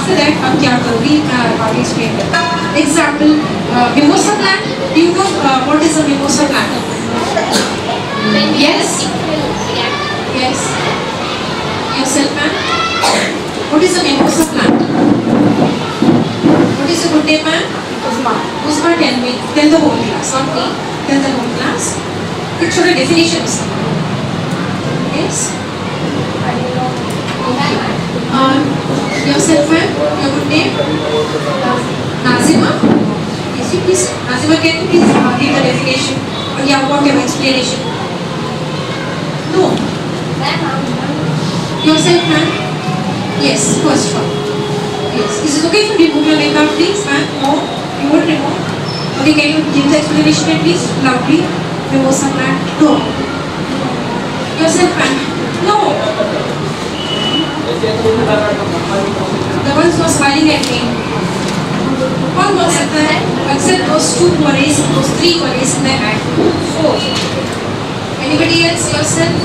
after that अब क्या करोगी आगे एक्सप्लेन करते हैं. Example, mimosa plant. Do you know what is a mimosa plant? Yes. Yes. Yourself, ma'am. What is a mimosa plant? What is a good name, ma'am? Usma, tell me. Tell the whole class, not me. Tell the whole class. कुछ छोटा definition उसका. Yes. Yourself, ma'am. Your good name? Nazima. Yes, you please. Nazima, can you please give the definition or yeah, whatever explanation? No. Yourself, ma'am. Yes, first one. Yes. Is it okay if you remove your makeup, please, ma'am? No. You won't remove. Okay, can you give the explanation, please, loudly? Mimosa plant. No. Yourself, ma'am. No. The ones who are smiling at me. कौन बोल सकता है? Except those two who are raising, those three who are raising their hand. 4. Anybody else? Yourself?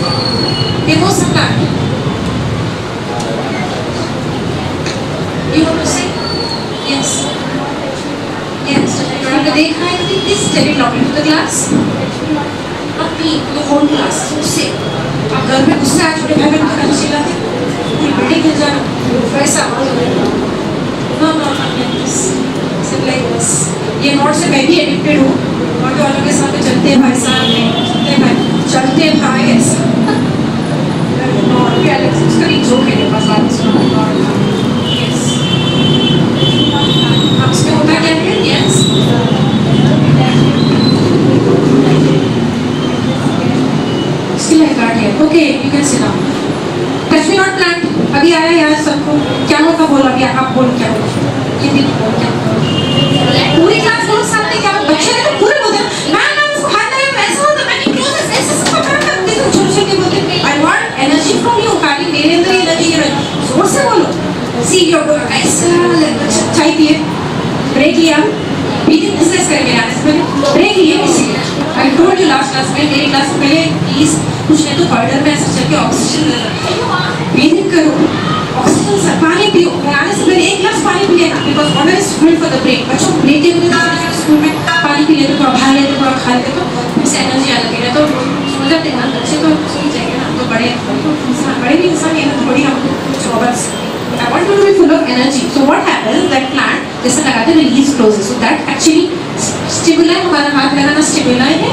Mimosa plant. You want to say? Yes. Yes. आपने देखा है कि please tell it loudly to the class. Not me, to the whole class. उससे आप घर में गुस्सा है छोटे भाई बहन को कैसे चिल्लाते? पूरी बिल्डिंग हिल जाना. वैसा No, like this. Sit like this. ये नोट से मैं भी एडिक्टेड हूँ. ऑटो वालों के साथ चलते भाई साहब नहीं चलते भाई ऐसा. और भी अलग से उसका नहीं जोक है मेरे पास बात सुना. Yes. अब इसमें होता क्या है? Yes. Still I got here. Okay, you can sit down. Touch me not plant. अभी आया यार सबको क्या होता बोला अभी आप बोल क्या बोल ये भी बोल क्या पूरी क्लास बोल सकते क्या बच्चे ने तो पूरे बोलते मैम उसको हाथ लगा ऐसा होता मैं क्लोज ऐसे सब पकड़ करते तो छोटे छोटे बोलते I want energy from you खाली मेरे अंदर एनर्जी है जोर से बोलो सी योर ऐसा चाय पिए ब्रेक लिया ब्रीथिंग एक्सरसाइज करेंगे यार इसमें ब्रेक लिए किसी I told you last class में मेरी क्लास में पहले प्लीज कुछ नहीं तो कॉरिडोर में ऐसा चल के ऑक्सीजन ब्रीथिंग करो ऑक्सीजन से पानी पियो आने से पहले एक गिलास पानी पी लेना because water is full for the brain बच्चों ब्रेक देते तो स्कूल में पानी पी लेते थोड़ा खा लेते थोड़ा खा लेते तो इससे एनर्जी आ लगेगा तो समझ जाते हैं ना बच्चे तो सोच जाएंगे ना तो बड़े भी इंसान ये थोड़ी हम robots I want you to be full of energy. So what happens? That plant जैसे लगाते हैं release closes. So that actually stimuli हमारा हाथ लगाना stimuli है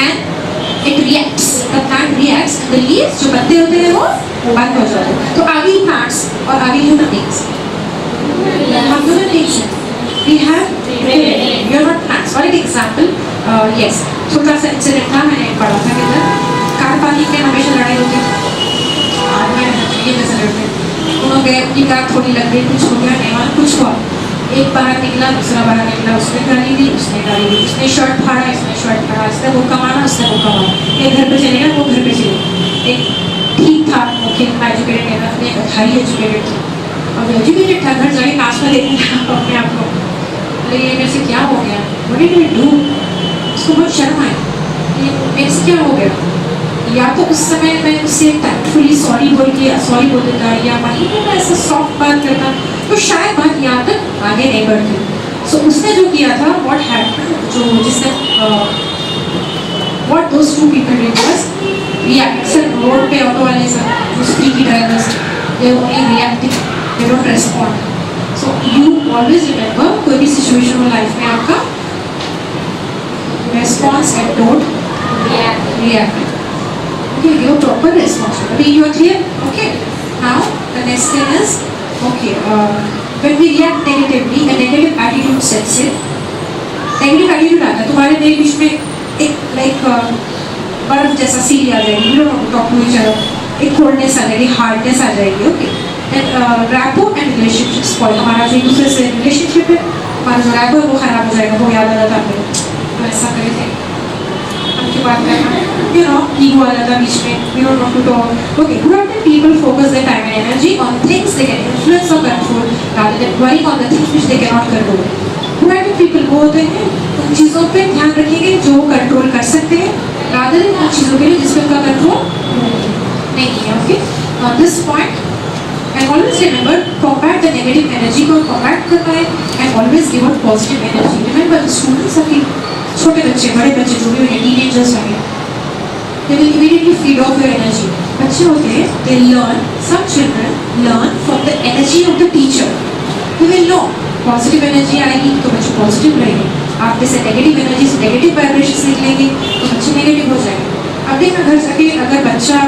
and it reacts. The plant reacts. The leaves जो पत्ते होते हैं वो बंद हो जाते हैं. तो आगे plants और आगे human beings. हम human beings हैं. We have we are not plants. For example, yes. छोटा सा इंसिडेंट था मैंने पढ़ा था किधर कार पार्किंग में हमेशा लड़ाई होती है. ये जैसे लड़ते हैं. दोनों गए अपनी कार थोड़ी लग गई कुछ हो गया नहीं मालूम कुछ हुआ एक बाहर निकला दूसरा बाहर निकला उसने गाली दी उसने गाली दी उसने शर्ट फाड़ा इसने शर्ट फाड़ा इसने वो कमाना उसने वो कमाना एक घर पे चलेगा वो घर पे चलेगा एक ठीक था ओके एजुकेटेड है अपने हाई एजुकेटेड था और एजुकेटेड था घर जाके काश में देखने लगा अपने आप को अरे ये मेरे से क्या हो गया व्हाट डिड आई डू उसको बहुत शर्म आई ये मेरे से क्या हो गया या तो उस समय मैं उससे टैक्टफुली सॉरी बोल देता या वहीं पे मैं ऐसा सॉफ्ट बात करता तो शायद बात यहाँ तक आगे नहीं बढ़ती. सो उसने जो किया था व्हाट हैपेंड जो जिसने what those two people did was react. Sir road पे ऑटो वाले सब जो speedy drivers they only reacting they don't respond. So you always remember कोई भी सिचुएशन हो लाइफ में आपका response and don't react. Okay, give a proper response. Are you clear? Okay. Now the next thing is okay. When we react negatively, a negative attitude sets in. Negative attitude आता है तुम्हारे मेरे बीच में एक like बर्फ जैसा seal आ जाएगी. You don't talk to each other. एक coldness आ जाएगी, hardness आ जाएगी. Okay. Then rapport and relationship spoil. हमारा जो एक दूसरे से relationship है, हमारा जो rapport है वो खराब हो जाएगा. वो याद आ जाता है तो ऐसा करे थे. हमकी बात करना. You know, ego आ जाता बीच में. We don't want to talk. Okay, proactive people focus their time and energy on things they can influence or control rather than worrying on the things which they cannot control. Proactive people वो होते हैं उन चीज़ों पे ध्यान रखेंगे जो control कर सकते हैं rather than उन चीज़ों के लिए जिस पे उनका कंट्रोल नहीं है. Okay, on this point, And always remember, combat the negative energy को combat करना है, and always give out positive energy. Remember, the students अभी छोटे बच्चे, बड़े बच्चे जो भी हैं, teenagers हैं, they will immediately feed off your energy. बच्चे होते हैं, they learn. Some children learn from the energy of the teacher. You will know. Positive energy आएगी तो बच्चे पॉजिटिव रहेंगे, आप जैसे नेगेटिव एनर्जी से नेगेटिव वाइब्रेशंस निकलेंगे तो बच्चे नेगेटिव हो जाएंगे। अब देखना घर जाके अगर बच्चा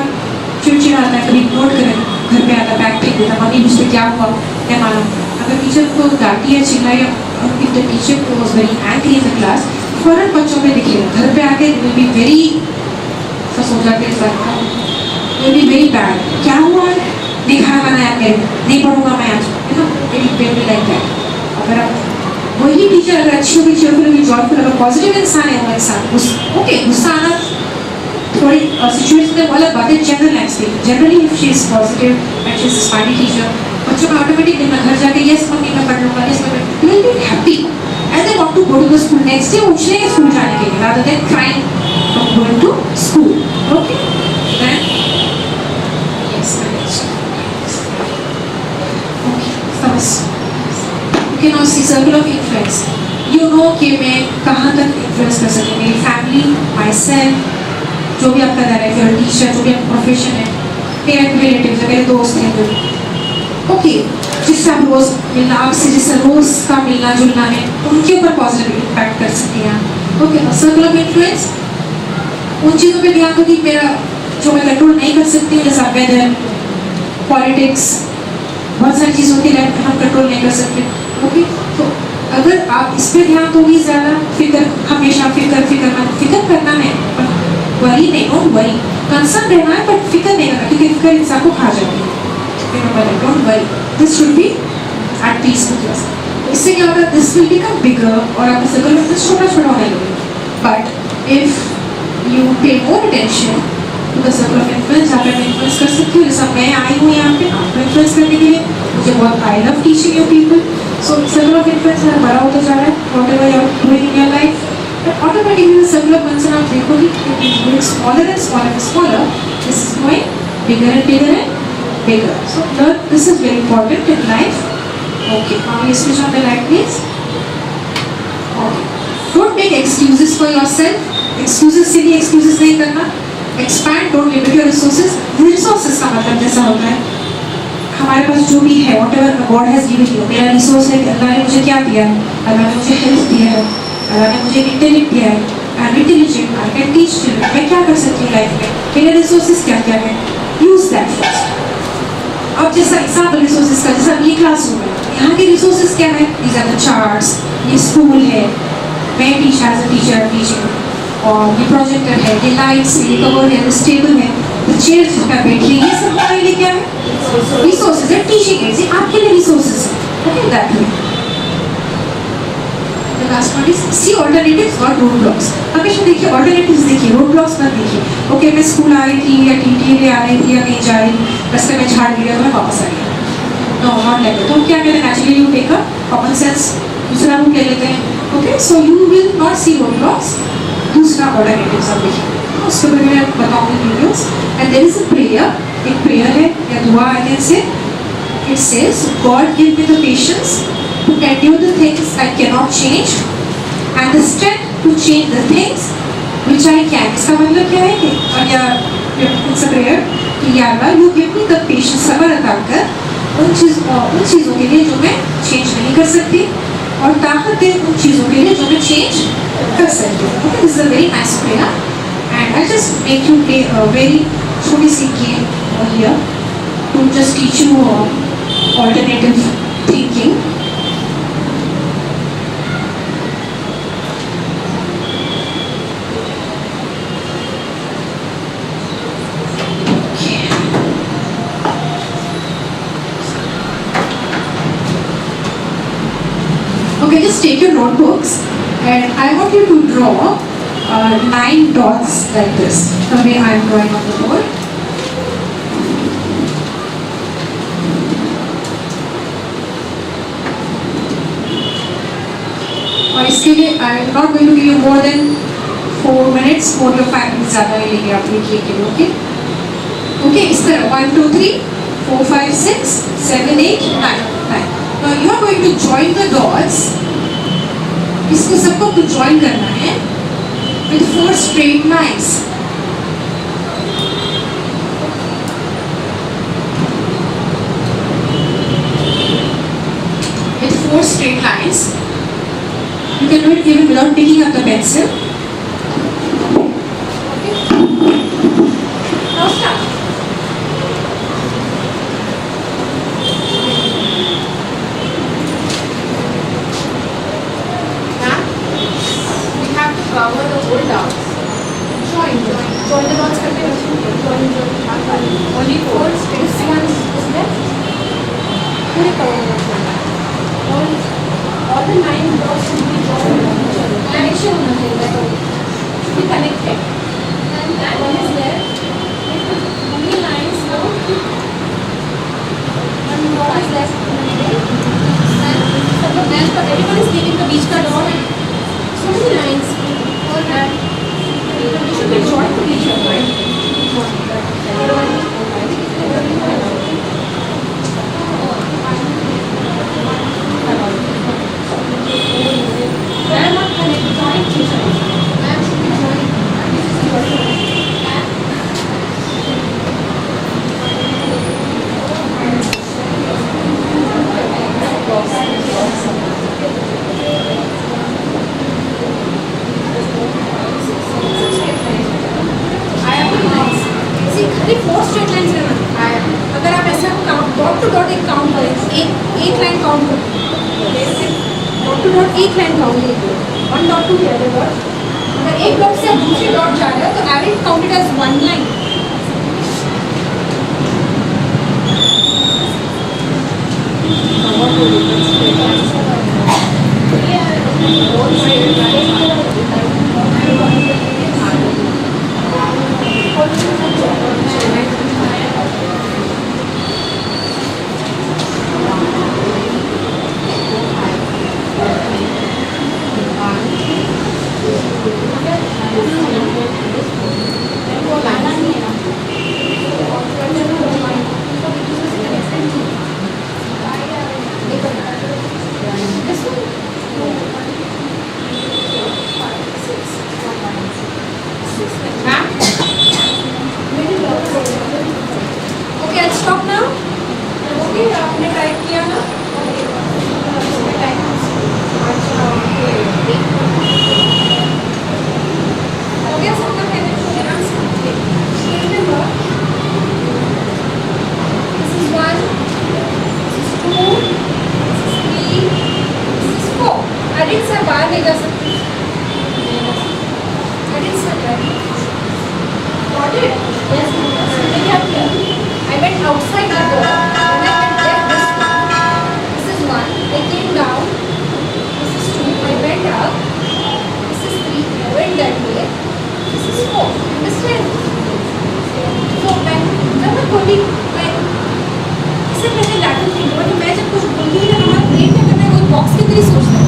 चिड़चिड़ाता है, कभी नोट करें, घर पे आता बैग फेंक देता, मम्मी मुझसे क्या हुआ, क्या मालूम, अगर टीचर को डांटी या चिल्लाई, if the teacher was very angry in the class, फौरन बच्चों में दिखेगा, घर पे आके विल बी वेरी सो जाते हैं, विल बी वेरी बैड, क्या हुआ, नहीं खाना बनाया मेरे, नहीं पढ़ूंगा मैं आज, है ना, it will be like that. अगर आप वही टीचर अगर अच्छी होगी, चेयरफुल होगी, जॉयफुल, अगर पॉजिटिव इंसान है वो इंसान, ओके गुस्सा आना थोड़ी सिचुएशन में अलग बात है, general experience, generally if she is positive and she is a smarty teacher, बच्चों का ऑटोमेटिक दिन घर जाके यस मम्मी मैं पढ़ लूंगा, यस मैं, you will be happy and they want to go to the school, next day उठने स्कूल जाने के लिए, rather than crying from going to school. Okay then yes okay समझ can now see circle of influence. You know कि मैं कहाँ तक influence कर सकती हूँ, मेरी family, myself, जो भी आपका दायरा है, फिर टीचर, जो भी आपका प्रोफेशन है, मेरे रिलेटिव्स, मेरे दोस्त हैं जो, ओके, जिससे आप रोज मिलना, आपसे जिससे रोज का मिलना जुलना है, उनके ऊपर पॉजिटिव इम्पैक्ट कर सकती हैं। ओके, सर्कल ऑफ इन्फ्लुएंस, उन चीज़ों पे ध्यान दो कि मेरा जो मैं कंट्रोल नहीं कर सकती हूँ, जैसा वेदर, पॉलिटिक्स, बहुत सारी चीज़ों की लाइफ हम कंट्रोल नहीं कर सकते। ओके, तो अगर आप इस पे ध्यान दोगी ज़्यादा, फिक्र हमेशा फिक्र करना है, वरी नहीं, डोंट वरी, कंसर्न रहना है बट फिक्र नहीं करना, क्योंकि फिक्र इंसान को खा जाती है। Don't worry, this should be at peace with yourself. इससे क्या होगा, दिस विल बिकम बिगर और आपका सर्कल में छोटा छोटा होने लगेगा। But if you pay more attention to the circle of influence, आप इन्फ्लुएंस कर सकती हो, जैसा मैं आई हूँ यहाँ पे आपको इन्फ्लुएंस करने के लिए, मुझे बहुत I love teaching your people, so circle of influence है बड़ा होता जा रहा है, whatever you are doing in your life, but automatically circle of concern आप देखोगे it is going smaller and smaller and smaller, this is going bigger and bigger and bigger. So learn, this is very important in life. Okay, now you switch on the light please. Okay, don't make excuses for yourself, excuses से भी excuses नहीं करना, expand, don't limit your resources. Resources का मतलब जैसा होता है हमारे पास जो भी है, what ever God has given you, मेरा रिसोर्स है, अल्लाह ने मुझे क्या दिया है, अल्लाह ने मुझे हेल्थ दिया है, अल्लाह ने मुझे इंटेलेक्ट दिया है, I am intelligent, I can teach children, मैं क्या कर सकती हूँ लाइफ में, मेरे रिसोर्सेज क्या क्या है, यूज दैट फर्स्ट। अब जैसा एग्जाम्पल रिसोर्सेज का, जैसा ये क्लासरूम है, यहाँ के रिसोर्सेज क्या है, दीज आर द चार्ट्स, ये स्कूल है, मैं teacher as a teacher teaching, और ये प्रोजेक्टर है, ये लाइट्स है, ये कवर है, ये टेबल है, चेयर्स जिस पर बैठी है, ये सब हमारे लिए क्या है, रिसोर्सेज है, टीचिंग है, आपके लिए रिसोर्सेज है। Okay, that way the last point is see alternatives और रोड ब्लॉक्स। हमेशा देखिए ऑल्टरनेटिव्स, देखिए रोड ब्लॉक्स मत देखिए। ओके, मैं स्कूल आ रही थी या टीटी ले आ रही थी या कहीं जा रही थी, रास्ते में झाड़ गिरा तो मैं वापस आ गया, नो नॉट लाइक दैट। तो क्या कहते हैं, naturally you take a common sense, दूसरा रूट ले लेते हैं। Okay, so you will not see road blocks, दूसरा ऑल्टरनेटिव्स आप देखिए, उसके बारे में मैं बताऊंगी videos. And there is a prayer, एक प्रेयर है या दुआ I can say, it says God give me the patience to endure the things I can not change and the strength to change the things which I can. इसका मतलब क्या है कि, और या इट्स अ प्रेयर कि या अल्लाह you give me the patience, सब्र अता कर उन चीज़ों के लिए जो मैं चेंज नहीं कर सकती, और ताकत दे उन चीज़ों के लिए जो मैं चेंज कर सकती हूँ। Okay, this is a very nice prayer and I'll just make you play a very छोटी सी game here to just teach you alternative thinking. Okay, just take your notebooks and I want you to draw 9 dots like this, the way I am drawing on the board. और इसके लिए I am not going to give you more than 4 minutes, 4 to 5 minutes ज़्यादा लेंगे आप लिखने के लिए। Okay, इस तरह 1 2 3 4, 5, 6, 7, 8, 9. Now you are going to join the dots. इसको सबको आपको join करना है with 4 straight lines. With 4 straight lines. You can do it even without picking up the pencil. Now start. Cover the whole dots. Join the dots करके join. Only 4 straight lines is left. पूरे cover करना है. All the 9 dots should be joined. Connection होना चाहिए. Should be connected. And that one is there. Only lines now. One dot is left. And everyone is leaving the बीच का dot. So many lines. All that. You should be joined to each other, right? I am not connected. Join each other. I am should be joined. खाली 4 straight lines है ना. अगर आप ऐसा count dot to dot एक count करें, एक line count करें, डॉट टू डॉट एक लाइन काउंट करें, one dot to the other dot. अगर एक डॉट से आप दूसरे डॉट जा रहे हो तो have it counted as one line. Okay, I'll stop now. Okay, आपने टाइप किया ना? हो गया सबका कहने को answer. Remember, this is 1, this is 2, this is 3, this is 4. Edit से बाहर नहीं जा सकते. Edit से got it? Yes. I went outside the door and I went there this way. This is 1. I came down. This is 2. I went up. This is 3. I went that way. This is 4. Understand? So when जब मैं बोली मैं इससे पहले letter think बोली मैं जब कुछ बोलती हूँ ना हमारा ब्रेन क्या करता है वो बॉक्स की तरह सोचता है.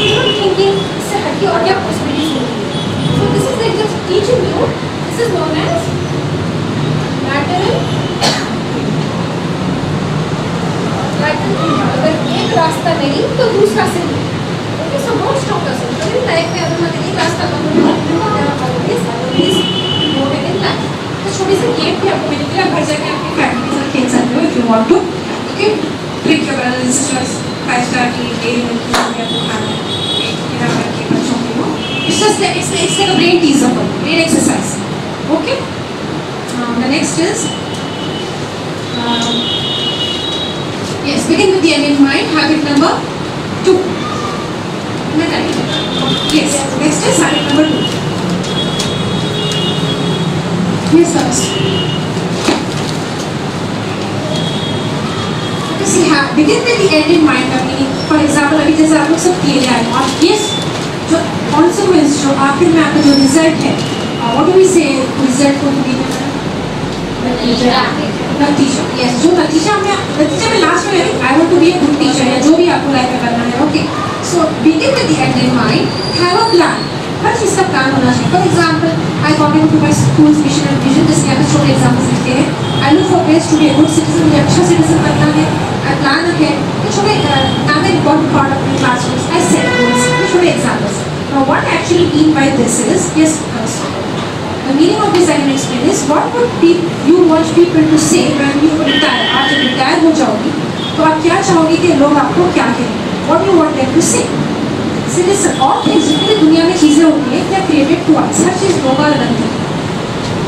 You know thinking इससे हटके और क्या पॉसिबिलिटीज होती है. So this is like just teaching you. This is known as lateral. अगर एक रास्ता नहीं तो दूसरा से नहीं. Okay so don't stop yourself. In life में अगर मतलब एक रास्ता कम हो प्लीज मोड इन लाइफ. तो छोटी सी गेम भी आपको मैंने दिया. घर जाके अपनी फैमिली के साथ खेल सकते हो if you want to. Okay trick your brothers and sisters 5 star की डेली मिल्क या तो खाना है मेरा घर के बच्चों के हो. It's just it's like a brain teaser for you. Brain exercise. Okay. The next is yes, begin with the end in mind. Habit number 2. Yes, next is habit number 2. Yes, first. Okay, see, begin with the end in mind. For example, अभी जैसे आप लोग सब किए जा रहे हो और ये जो consequence जो आखिर में आपका जो result है, what do we say result को हिंदी में? नतीजा. Yes, जो नतीजा में लास्ट में I want to be a good teacher या जो भी आपको लाइफ में करना है. Okay, so begin with the end in mind. Have a plan. हर चीज़ का प्लान होना चाहिए. For example, I got into my school's mission and vision. जिसके यहाँ पे छोटे एग्जाम्पल्स लिखते हैं. I look for always to be a good citizen, मुझे अच्छा citizen बनना है, I plan ahead. Which should be another important part of my classrooms. I set goals. Which should be examples. Now, what I actually mean by this is, yes, the meaning of this I can explain is what would you want people to say when you retire? आप जब retire हो जाओगी, तो आप क्या चाहोगे कि लोग आपको क्या कहें? What do you want them to say? So listen, all things जितनी दुनिया में चीजें होती हैं, they are created to us. हर चीज दो बार बनती है.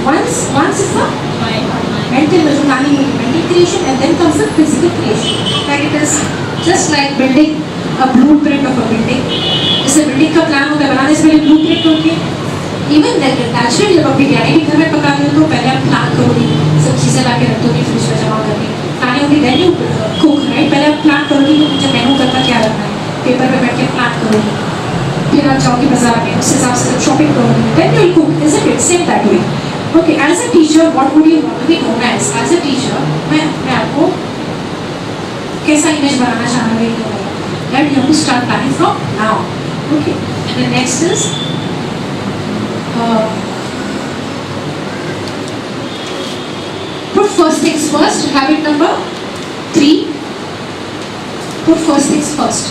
Once is the mental creation, and then comes the physical creation. Like it is just like building a blueprint of a building. जैसे बिल्डिंग का प्लान होता है, बनाने से पहले ब्लूप्रिंट होती है. इवन नेचुरली जब आप बिरयानी भी घर में पका रहे हो तो पहले आप प्लान करोगी, सब चीज़ें ला के रख दोगी, फ्रिज में जमा करके खाने होगी, देन यू कुक, राइट. पहले आप प्लान करोगी कि मुझे मेनू करना क्या रखना है, पेपर पे बैठ के प्लान करोगी, फिर आप जाओगी बाजार में, उस हिसाब से शॉपिंग करोगी, then you cook. Is it same that way. Okay, as a teacher, what would you want to be known as? As a teacher, मैं आपको कैसा इमेज बनाना चाह रही हूँ? That you have to start planning from now. Okay. And the next is put first things first. Habit number 3. Put first things first.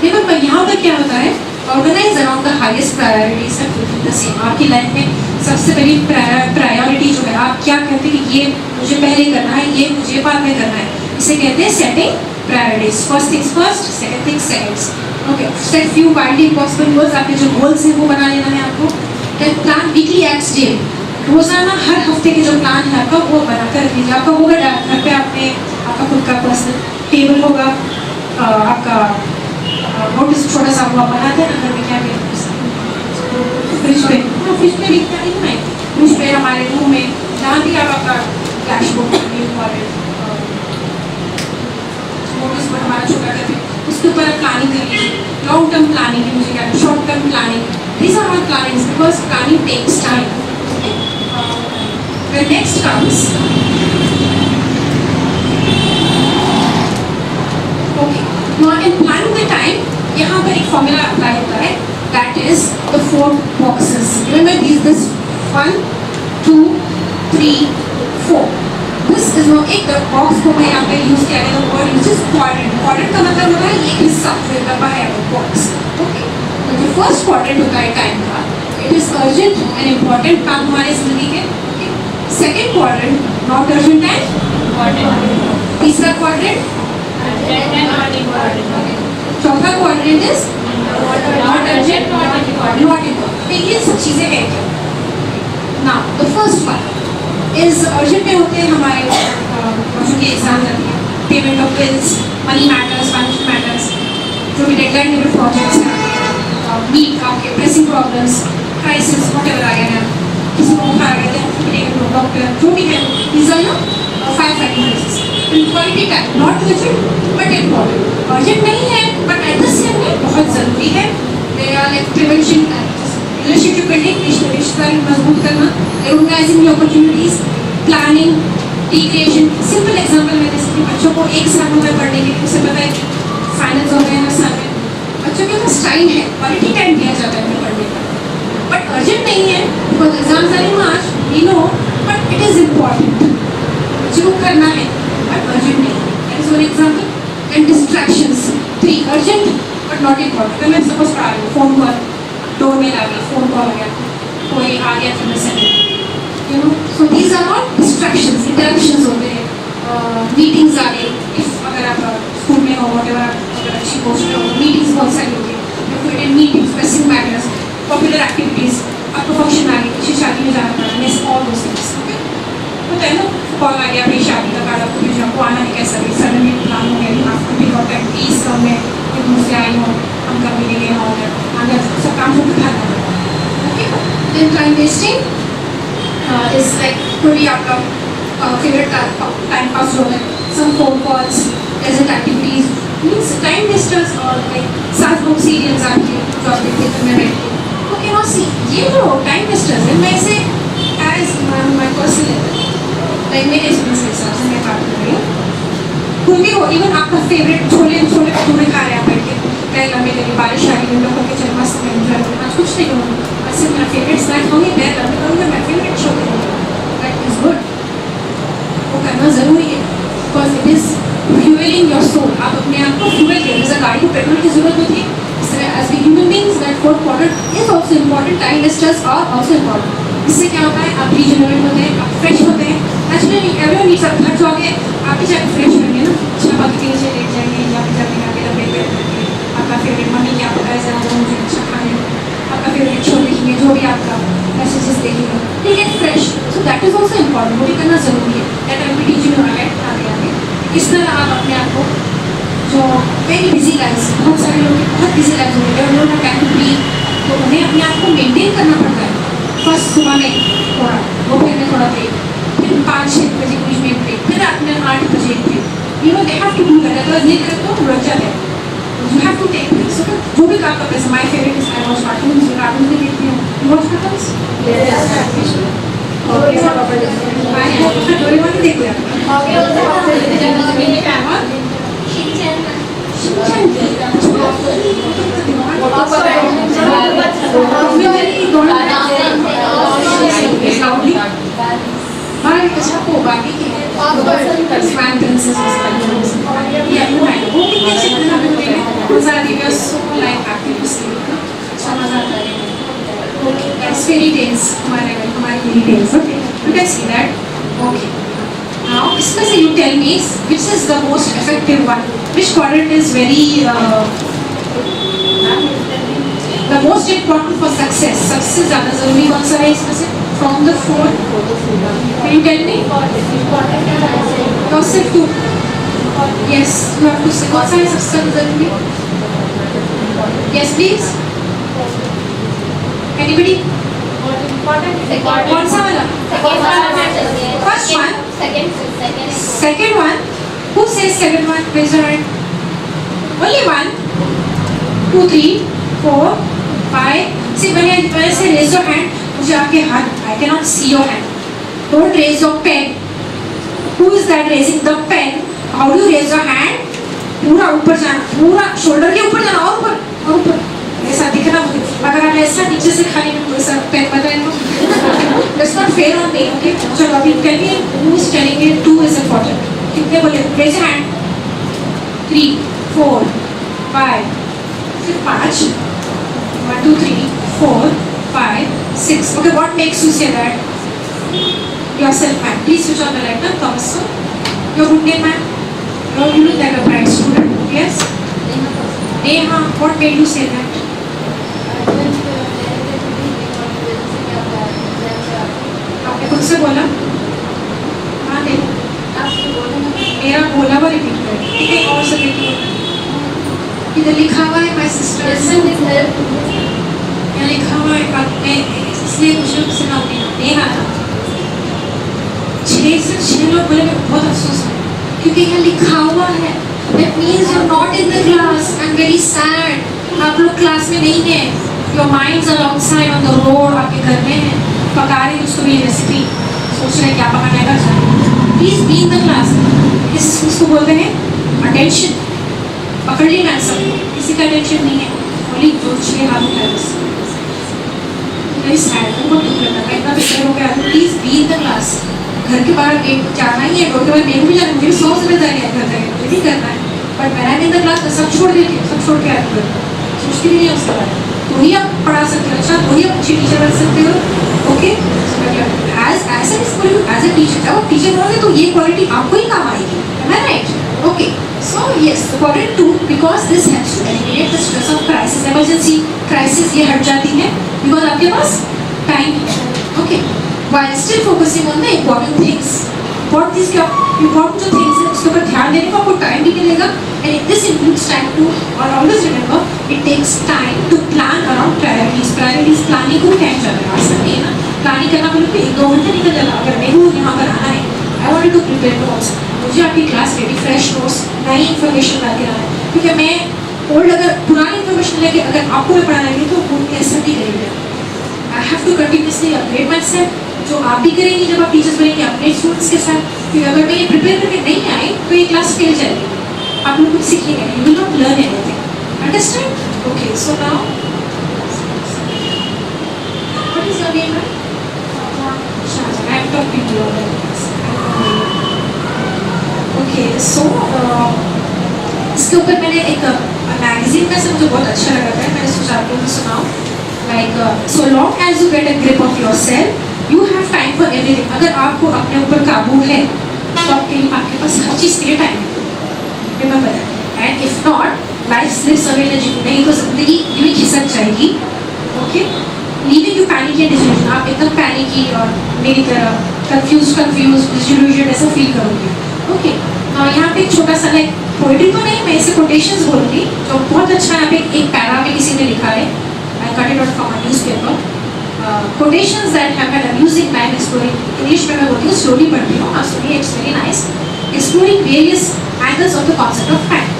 देखो यहाँ पर क्या होता है? Organize around the highest priorities and fulfill the same. आपकी life में सबसे पहली प्रायोरिटी जो है, आप क्या कहते हैं कि ये मुझे पहले करना है, ये मुझे बाद में करना है, इसे कहते हैं setting priorities. First things first, second things seconds. Okay, set few widely possible goals. आपके जो गोल्स हैं वो बना लेना है आपको. Then plan weekly acts day. रोजाना हर हफ्ते के जो प्लान है आपका वो बनाकर रख लीजिए. आपका होगा घर पे आपने आपका खुद का पर्सनल टेबल होगा, आपका नोटिस छोटा सा हुआ बनाते हैं ना घर में, क्या कहते हैं फ्रिज पे. हाँ, फ्रिज पे लिखता है ना, फ्रिज पे हमारे रूम में जहाँ भी आप आपका डैशबोर्ड नोटिस बोर्ड हमारा छोटा करके उसके ऊपर प्लानिंग कर लीजिए. लॉन्ग टर्म प्लानिंग है, मुझे क्या short term planning. These are all plannings because planning takes time. The next comes, okay, now in planning the time, यहाँ पर एक फॉर्मूला अप्लाई होता है, that is the 4 boxes. Remember these, this 1, 2, 3, 4. This is now एक box को मैं यहाँ पे यूज किया गया, और यूज इज क्वाड्रेंट. क्वाड्रेंट का मतलब होता है एक हिस्सा फिर लंबा है वो बॉक्स. ओके, तो जो फर्स्ट क्वाड्रेंट होता है टाइम का, it is urgent and important काम हमारे जिंदगी के. Second quadrant not urgent and important. तीसरा क्वाड्रेंट चौथा quadrant is not urgent not important. ये सब चीजें हैं क्या. Now the first one is urgent में होते हैं हमारे जो कि एग्जाम रहती है, payment of bills, money matters, financial matters, जो भी डेडलाइन लेवल प्रोजेक्ट्स हैं, मीट आपके प्रेसिंग प्रॉब्लम्स, क्राइसिस व्हाटएवर आ गया है, किसी को बुखार आ गया है, डॉक्टर जो भी है, these are your fire fighting cases. Quality time not urgent but important. Urgent नहीं है but at the same time बहुत ज़रूरी है. They are like prevention, relationship building, रिश्तेदारी मजबूत करना, recognizing the opportunities, planning, T creation. Simple example में जैसे कि बच्चों को एक साल में पढ़ने के लिए उसे पता है कि फाइनल्स हो गए हैं हर साल में, बच्चों के पास टाइम है, क्वालिटी टाइम दिया जाता है पढ़ने का, बट अर्जेंट नहीं है because exams are in March, we know, but it is important. जो करना है बट अर्जेंट नहीं. That is one example. And distractions 3 urgent but not important. मैं सपोज पढ़ा रही हूँ, फोन कॉल, डोर में आ गया, फोन कॉल आ गया, कोई आ गया फिर message, you know. So these are not distractions, interruptions होते हैं. मीटिंग्स आ गई, इफ अगर आप स्कूल में हो, वॉटेवर आप अगर अच्छी पोस्ट पे हो, मीटिंग्स बहुत सारी होती है, meetings, pressing matters, popular activities, आपको फंक्शन आ गई, किसी शादी में जाना पड़ा, मिस ऑल दोस थिंग्स. होता है ना, कॉल आ गया अपनी शादी का कार्ड, आपको भेजा, आपको आना है कैसा भी, सडनली प्लान हो गया, आपको भी होता है प्लीज कम में कि मुझसे आई हो, हम कब मिलेंगे, हो गया आगे सब काम को दिखा देना. Okay, then time wasting is like कोई भी आपका फेवरेट टाइम पास हो है, some phone calls, present activities, means time wasters. और लाइक साथ बुक सीरियल्स आपके जो आप देखते हैं में बैठ के. ओके, नाउ सी ये जो टाइम वेस्टर्स है, मैं इसे as my personal level, like मेरे एक्सपीरियंस के हिसाब से मैं बात कर रही हूँ. कोई भी हो, इवन आपका फेवरेट छोले छोले भटूरे खा रहे हैं आप बैठ के, पैर लंबे करिए, बारिश आ रही है, लोगों के चल मस्त में एंजॉय करूँ, आज कुछ नहीं करूँगी, बस सिर्फ मेरा फेवरेट स्नैक खाऊंगी, पैर लंबे करूँगी, मेरा फेवरेट शो करूँगी. But fourth quarter is also important, time wasters are also important. इससे क्या होता है, आप रीजनरेट होते हैं, आप फ्रेश होते हैं. नेचुरली एवरीवन नीड्स, आप घर जाओगे आप भी जाके फ्रेश होंगे ना, अच्छा बाकी के नीचे लेट जाएंगे या फिर जाके आगे लगे बैठ करके आपका फेवरेट मम्मी क्या पकाए जरा वो मुझे अच्छा खाने, आपका फेवरेट शो देखेंगे, जो भी आपका मैसेजेस देखेंगे, you get fresh. So that is also important, वो भी करना ज़रूरी है. That I will be teaching you आगे आगे. इस तरह आप अपने आप को, जो वेरी बिजी लाइफ, बहुत सारे लोग बहुत बिजी लाइफ होते हैं, उन लोगों का टाइम भी, तो उन्हें अपने आप को मेंटेन करना पड़ता है. फर्स्ट सुबह में थोड़ा, दोपहर में थोड़ा ब्रेक, फिर 5-6 बजे बीच में ब्रेक, फिर रात में 8 बजे break. You know they have to do that, अगर नहीं करें तो रुक जाते हैं. You have to take breaks. Okay, जो भी काम करते हैं, my favourite is I watch cartoons. Cartoon भी देखती हूँ. You watch cartoons? डोरेमोन भी देखते हैं. Fairy tales, हमारी fairy tales. Okay, you can see that. Okay. Now, इसमें से you tell me which is the most effective one. Which quadrant is very the most important for success? Success ज़्यादा ज़रूरी कौन सा है इसमें से? From the four. Can you tell me? Yourself too. Yes, you have to say. कौन सा है सबसे ज़्यादा ज़रूरी? Yes, please. Anybody? कौन सा वाला? First one. Second one. Who says second one? Raise your hand. Only 1, 2, 3, 4, 5. See, when I say raise your hand, मुझे आपके हाथ, I cannot see your hand. Don't raise your pen. Who is that raising the pen? How do you raise your hand? पूरा ऊपर जाना, पूरा shoulder के ऊपर जाना, और ऊपर और ऊपर. ऐसा दिखना मुझे. अगर आप ऐसा नीचे से खाली ऐसा पेन बताएं तो that's not fair on me. Okay, चलो अभी tell me who is telling me 2 is important. कितने बोले? Raise your hand. 3, 4, 5. सिर्फ 5. 1, 2, 3, 4, 5, 6. Okay, what makes you say that? Yourself, man. Please switch on the light. Now, Thomas, sir. Your good name, man. You look like a bright student. Yes. Neha, what made you say that? आपने खुद से बोला? हाँ देखो. मेरा बोला हुआ repeat करें. ठीक है, और से देखिए. इधर लिखा हुआ है माय सिस्टर. यहाँ लिखा हुआ है मैं इसलिए मुझे सुनाऊंगी. नेहा था. 6 से 6 लोग बोले. मैं बहुत अफसोस है क्योंकि यहाँ लिखा हुआ है. That means you're not in the class. I'm very sad. आप लोग क्लास में नहीं हैं. Your minds are outside on the road. आपके घर में हैं. पका रहे उसको भी रेसिपी. सोच रहे क्या पकाने का चाहिए. Please be in the class. इसको बोलते हैं attention. पकड़ लेना सबको. किसी का attention नहीं है. बोली जो 6 हाथ उठाए बस. Very sad. बहुत दुख लगता है. मैं इतना बेकार हो गया. Please be in the class. घर के बाहर गेट जाना ही है. डोर के बाहर मेरे को भी जाना. मुझे 100 जिम्मेदारी है घर जाके. मुझे भी करना है. बट मैं इन द क्लास सब छोड़ देती हूँ. सब छोड़ के आती हूँ. सोचती भी नहीं उसके बारे में. तो ही आप पढ़ा सकते हो. अच्छा तो ही आप अच्छी टीचर बन सकते हो. ओके, एज अ टीचर जब आप टीचर बनोगे तो ये क्वालिटी आपको ही काम आएगी. Am I right? Okay. So yes, quadrant 2 because this helps to eliminate the stress of crisis. Emergency crisis ये हट जाती है because आपके पास टाइम है. Okay. While still focusing on the important things. Important जो things है उसके ऊपर ध्यान देने को आपको टाइम भी मिलेगा. And this includes time to, or always remember, it takes time to plan around priorities. Priorities planning को टाइम चलेगा. ऐसा नहीं है ना. प्लानिंग करना बोले तो 1-2 घंटे निकल जाएगा. अगर मेरे को यहाँ पर आना है, I wanted to prepare notes. मुझे आपकी क्लास में भी फ्रेश नोट्स, नई इन्फॉर्मेशन ला के आना है. क्योंकि मैं ओल्ड अगर पुरानी इन्फॉर्मेशन लेके अगर आपको मैं पढ़ाना है तो वो कैसा भी करेंगे. I have to continuously upgrade myself. जो आप भी करेंगे जब आप टीचर्स बनेंगे अपने स्टूडेंट्स के साथ. क्योंकि अगर मैं ये प्रिपेयर करके नहीं आई तो ये क्लास फेल जाएगी. आप लोग कुछ सीखेंगे. You will not learn anything. Understand? Okay. So now, what is your name? Shahjan. I am talking to you. Okay. So इसके ऊपर मैंने एक मैगजीन में से मुझे बहुत अच्छा लगा था, मैंने सोचा आप लोगों को सुनाऊं. Like so long as you get a grip of yourself, you have time for everything. अगर आपको अपने ऊपर काबू है तो आपके पास हर चीज़ के लिए टाइम है. Remember that. And if not, life slips away नहीं तो जिंदगी यूं ही खिसक जाएगी. Okay? Leaving you panicky and disillusioned. आप एकदम पैनिकी और मेरी तरह confused, disillusioned ऐसा फील करोगे. Okay? यहाँ पे एक छोटा सा लाइक पोएट्री तो नहीं, मैं इसे कोटेशंस बोलूँगी जो बहुत अच्छा यहाँ पे एक पैरा में किसी ने लिखा है. I cut it out from a newspaper. Quotations that have had amusing time exploring. English में मैं बोलती हूँ, slowly पढ़ती हूँ. आप सुनिए, it's very nice. Exploring various angles of the concept of time.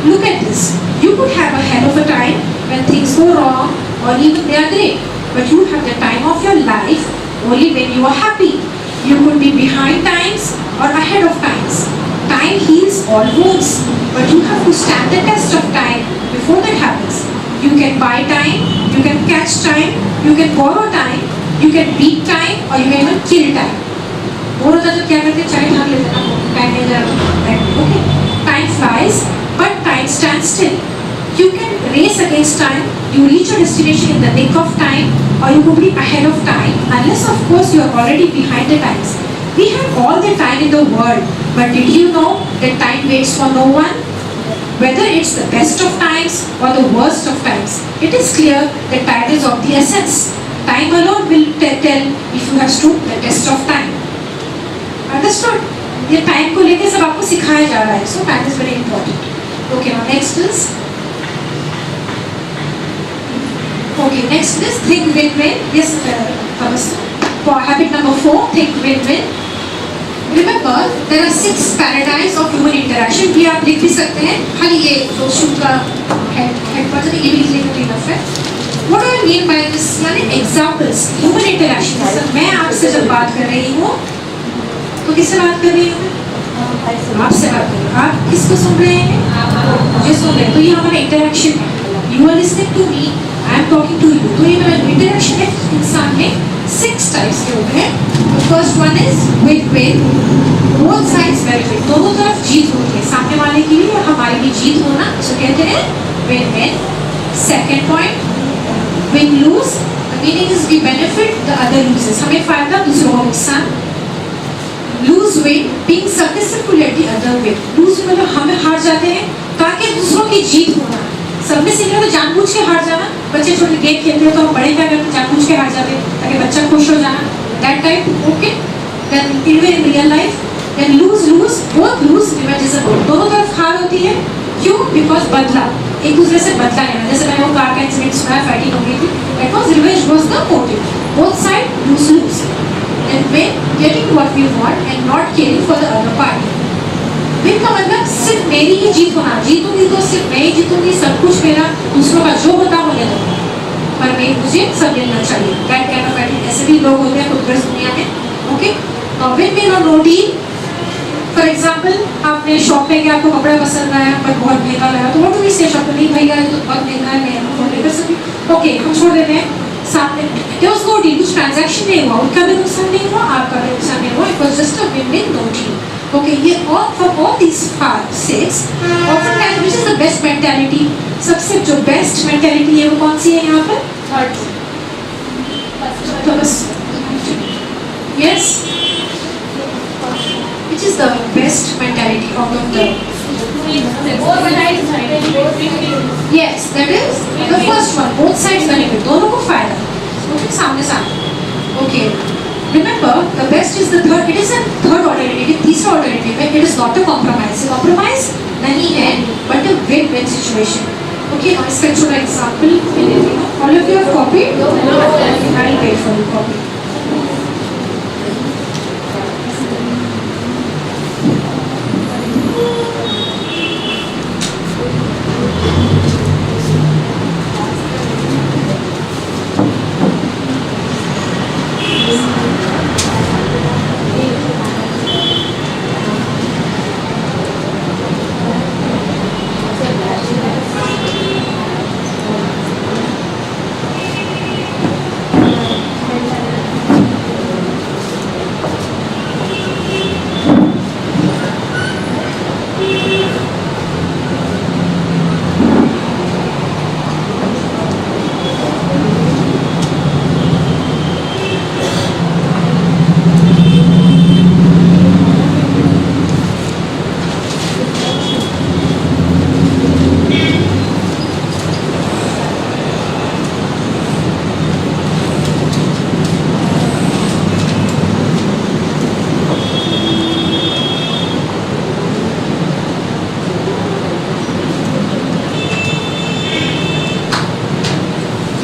Look at this. You could have a hell of a time when things go wrong, or even they are great. But you have the time of your life only when you are happy. You could be behind times or ahead of times. Time heals all wounds, but you have to stand the test of time before that happens. You can buy time, you can catch time, you can borrow time, you can beat time, or you can even kill time. Bore होता तो क्या करते हैं, चाय ढाल लेते हैं ना, टाइम नहीं जा okay? Time flies, but time stands still. You can race against time, you reach your destination in the nick of time, or you could be ahead of time, unless of course you are already behind the times. We have all the time in the world, but did you know that time waits for no one? Whether it's the best of times or the worst of times, it is clear that time is of the essence. Time alone will tell if you have stood the test of time. Understood? ये time को लेके सब आपको सिखाया जा रहा है. So time is very important. Okay, now next is. Okay, next is think win-win. Yes, Thomas. For habit number 4, think win-win. Remember, there are 6 paradigms of human interaction. ये आप लिख भी सकते हैं. खाली ये जो शूट का हेड पर ये भी लिखने का इनफ है. What do I mean by this? यानी examples, human interaction. मतलब मैं आपसे जब बात कर रही हूँ, तो किससे बात कर रही हूँ? आपसे बात कर रही हूँ. आप किसको सुन रहे हैं? मुझे सुन रहे हैं. तो ये हमारा interaction है. You are listening to me, I am talking to you. तो ये मेरा interaction है इंसान में 6 types के होते हैं. The first one is win-win. Both sides benefit. दोनों तरफ जीत होती है. सामने वाले की भी और हमारी भी जीत होना, इसको कहते हैं win-win. Second point, win-lose. The meaning is we benefit, the other loses. हमें फायदा, दूसरों को नुकसान. Lose-win, being successful at the other win. Lose मतलब हमें हार जाते हैं ताकि दूसरों की जीत होना. सब में सीख रहे तो जानबूझ के हार जाना. बच्चे छोटे गेम खेलते हैं तो हम बड़े क्या करते हैं, जानबूझ के हार जाते हैं ताकि बच्चा खुश हो जाना. That type, okay? Then even in real life, then lose, both lose, revenge is a both. दोनों तरफ हार होती है. क्यों? Because बदला, एक दूसरे से बदला लेना. जैसे मैंने वो कार का इंसिडेंट सुना, फाइटिंग हो गई थी. That was revenge was the motive. Both side lose. And when getting what we want and not caring for the other party. Win का मतलब सिर्फ मेरी ही जीत होना. जीतूंगी तो सिर्फ मैं ही जीतूंगी, सब कुछ मेरा, दूसरों का जो होता हो ले दूंगा, पर मैं मुझे सब मिलना चाहिए. That kind of attitude. ऐसे भी लोग होते हैं खुदगर्ज दुनिया में. ओके, नाउ विन और नो डील. फॉर एग्जांपल, आपने शॉप में गया, आपको कपड़ा पसंद आया पर बहुत महंगा लगा, तो व्हाट डू वी से शॉप नहीं भैया ये तो बहुत महंगा है, मैं आपको नहीं कर सकती. ओके, हम छोड़ देते हैं. सामने देयर वाज नो डील, कुछ ट्रांजैक्शन नहीं हुआ, उनका भी नुकसान नहीं हुआ, आपका भी नुकसान नहीं हुआ. It was just a win win, no deal. Okay, here all these 6, oftentimes which is the best mentality? सबसे जो best mentality है वो कौन सी है यहाँ पर? Third. तो बस. Yes. Which is the best mentality of the? Yes, that is the first one. Both sides benefit. दोनों को फायदा. Okay, सामने. Okay. Remember, the best is the third. It is a third alternative. तीसरा alternative है. It is not a compromise. Compromise नहीं है, but a win-win situation. Okay, now इसका छोटा example मैं लेती हूँ. All of you have copied? No. I'll wait for you copy.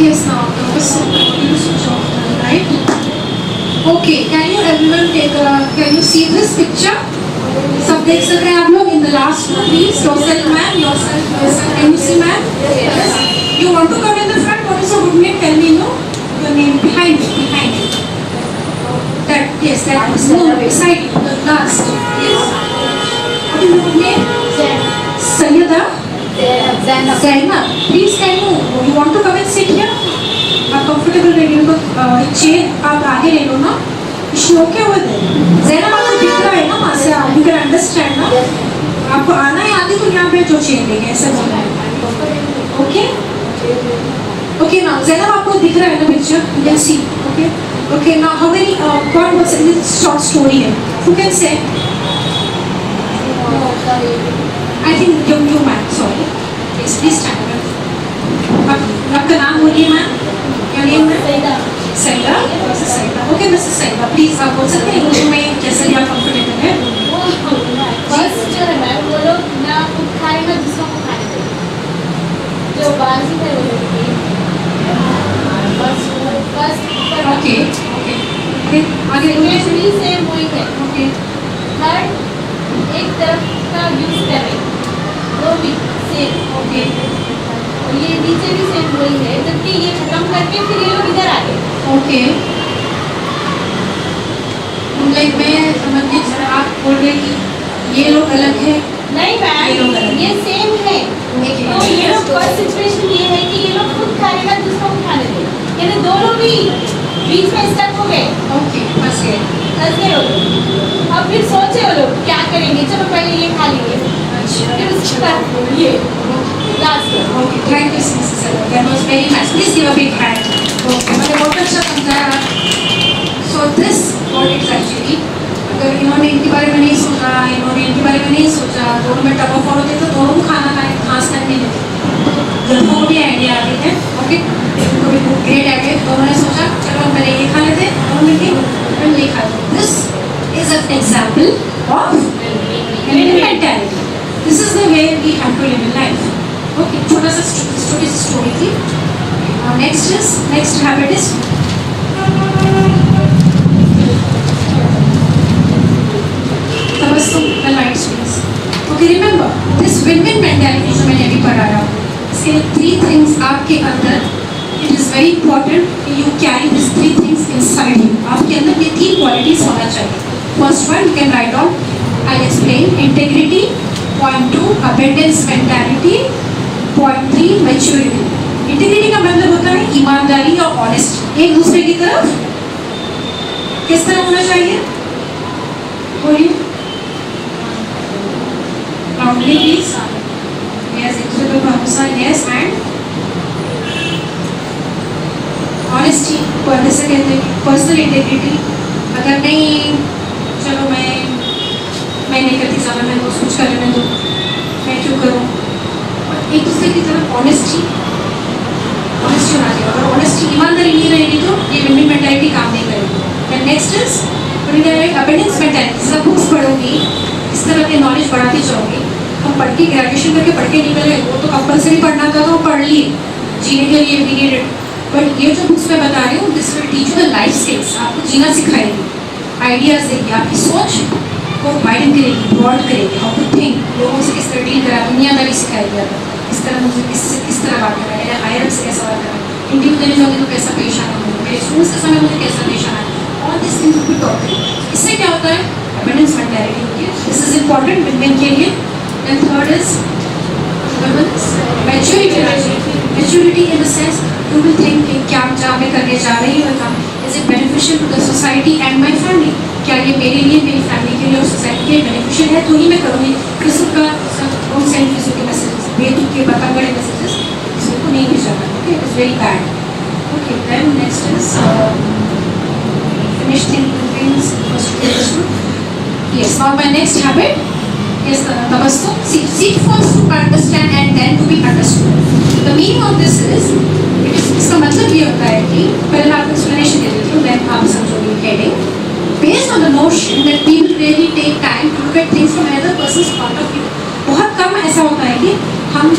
Yes, now you switch off, right? Okay, can you everyone can you see this picture? सब देख सकते हैं आप लोग in the last one, please. Yourself, ma'am. Yourself. Can you see, ma'am? Yes. You want to come in the front? What is your good name? Tell me, no. Your name behind it. That yes, that is no beside you. The last. Yes. What is your good name? Sayyida. Zainab, please can you want to come and sit here? आप comfortable रहेंगे तो chair आप आगे ले लो ना. Is she okay with it? Zainab आपको दिख रहा है ना वहाँ से आप you can understand ना? आपको आना है आगे तो यहाँ पे जो chair लेंगे ऐसा बोलना है. Okay? Okay now Zainab आपको दिख रहा है ना picture? You can see. Okay? Okay now how many what was this short story है? Who can say? I think you ma'am, sorry. Yes, please stand up. आपका नाम बोलिए मैम. क्या नेम है? Saeeda. Okay, Mrs. Saeeda, please आप बोल सकते हैं इंग्लिश में जैसे भी आप कंफर्टेबल है. फर्स्ट जो है मैम वो लोग ना खुद खाए ना दूसरों को खाने देते. जो बाजी है वो लोग फर्स्ट ओके आगे भी सेम वही है. ओके थर्ड एक तरफ का यूज करें वो भी सेम. ओके और ये नीचे भी सेम वही है जबकि ये खत्म करके फिर ये लोग इधर आ गए. ओके लाइक मैं समझ गई आप बोल रहे कि ये लोग अलग है. नहीं मैम ये सेम है. तो ये लोग फर्स्ट सिचुएशन ये है कि ये लोग खुद खा रहे ना दूसरों को खाने दे. यानी दोनों भी बीच में स्टक हो गए. ओके फंस गए. वो लोग अब फिर सोचे वो लोग क्या करेंगे. चलो पहले ये खा लेंगे फिर उसके बाद ये last. Okay thank you Mrs Saeeda. That was very nice. Please give a big hand. Okay मैंने बहुत अच्छा समझाया. So this what it's actually अगर इन्होंने इनके बारे में नहीं सोचा इन्होंने इनके बारे में नहीं सोचा दोनों में टग ऑफ वॉर होते तो दोनों को खाना खाए घास खाने लेते. लड़कों को भी आइडिया आ गई है. ओके उनको भी ग्रेट आइडिया. दोनों ने सोचा चलो हम पहले ये खा लेते हैं दोनों मिलके फिर ये खा लेते. This is an example of mentality. This is the way we have to live in life. Okay छोटा सा छोटी सी स्टोरी थी. Next habit is Tabassum the lights please. Okay remember this win-win mentality जो मैंने अभी पढ़ाया इसके 3 things आपके अंदर it is very important कि you carry these 3 things inside you. आपके अंदर ये 3 qualities होना चाहिए. First one you can write down. I'll explain. Integrity. Point 2 abundance mentality. Point 3 maturity. Integrity का मतलब होता है ईमानदारी और ऑनेस्टी. एक दूसरे की तरफ किस तरह होना चाहिए बोलिए. Proudly please. Yes, एक दूसरे पर भरोसा. Yes and honesty को जैसे कहते हैं पर्सनल इंटीग्रिटी. अगर नहीं चलो मैं नहीं करती ज़्यादा मैं वो सोच कर लेने दो मैं क्यों करूँ. और एक दूसरे की तरफ ऑनेस्टी होना चाहिए. अगर ऑनेस्टी ईमानदारी नहीं रहेगी तो ये विन-विन मेंटालिटी काम नहीं करेगी. And next is abundance mentality. सब बुक्स पढ़ोगी इस तरह के नॉलेज बढ़ाती जाओगी. हम पढ़ के ग्रेजुएशन करके पढ़ के निकले वो तो कंपलसरी पढ़ना था तो पढ़ लिए जीने के लिए वी नीड इट. बट ये जो बुक्स मैं बता रही हूँ this will teach you the life skills. आपको जीना सिखाएगी आइडियाज देगी आपकी सोच को वाइडन करेगी ब्रॉड करेगी. हाउ टू थिंक लोगों से किस तरह डील करा दुनियादारी सिखाएगी. किस तरह मुझे किस तरह बात करना है हायर से कैसा बात करना है. इंटरव्यू देने जाओगे तो कैसा पेश आना है. मेरे स्टूडेंट्स के समय मुझे कैसा पेश आना है. All this things will be taught. इससे क्या होता है अबंडेंस मेंटालिटी होती है. दिस इज इंपॉर्टेंट विन-विन के लिए. And third is maturity. Maturity in the sense you will think कि क्या जहाँ मैं करने जा रही हूँ काम is it beneficial to the society and my family. क्या ये मेरे लिए मेरी फैमिली के लिए और सोसाइटी के लिए बेनिफिशियल है तो ही मैं करूँगी. किसी का होम सेंड किसी के मैसेजेस बेतुक के बतंगड़े मैसेजेस इसको नहीं भेजना. Okay it is very bad. Okay then next is finish things first. Yes, now my next habit is tabassum. Seek first to understand and then to be understood. The meaning of this is, इसका मतलब ये होता है कि पहले आपको explanation दे देती हूँ, then आप समझोगे heading. Based on the notion that people really take time to look at things from another person's point of view. बहुत कम ऐसा होता है कि हम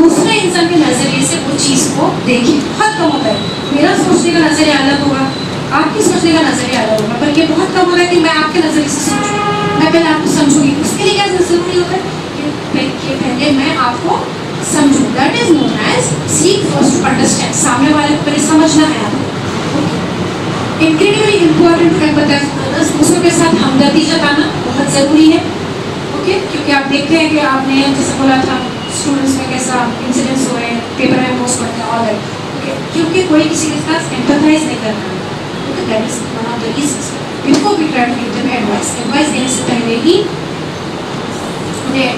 दूसरे इंसान के नजरिए से वो चीज को देखे, बहुत कम होता है। मेरा सोचने का नजरिया अलग होगा, आपकी सोचने का नजरिया अलग होगा, पर ये बहुत कम होता है कि मैं आपके नजरिए से सोचूं, मैं पहले आपको समझूंगी। उसके लिए क्या जरूरी होता है कि पहले मैं आपको समझूं। That is known as seek first to understand. सामने वाले को पहले समझना है आपको। Incredibly important to empathise with others. दूसरों के साथ हमदर्दी जताना बहुत जरूरी है। ओके, क्योंकि आप देखते हैं कि आपने जैसे बोला था स्टूडेंट्स में कैसा इंसिडेंट्स हुए, पेपर में पोस्ट करते हैं, ऑल दैट। ओके, क्योंकि कोई किसी के साथ एम्पैथाइज नहीं कर रहा है। Okay, that is one of the reasons before we try to give them advice. Advice देने से पहले ही उन्हें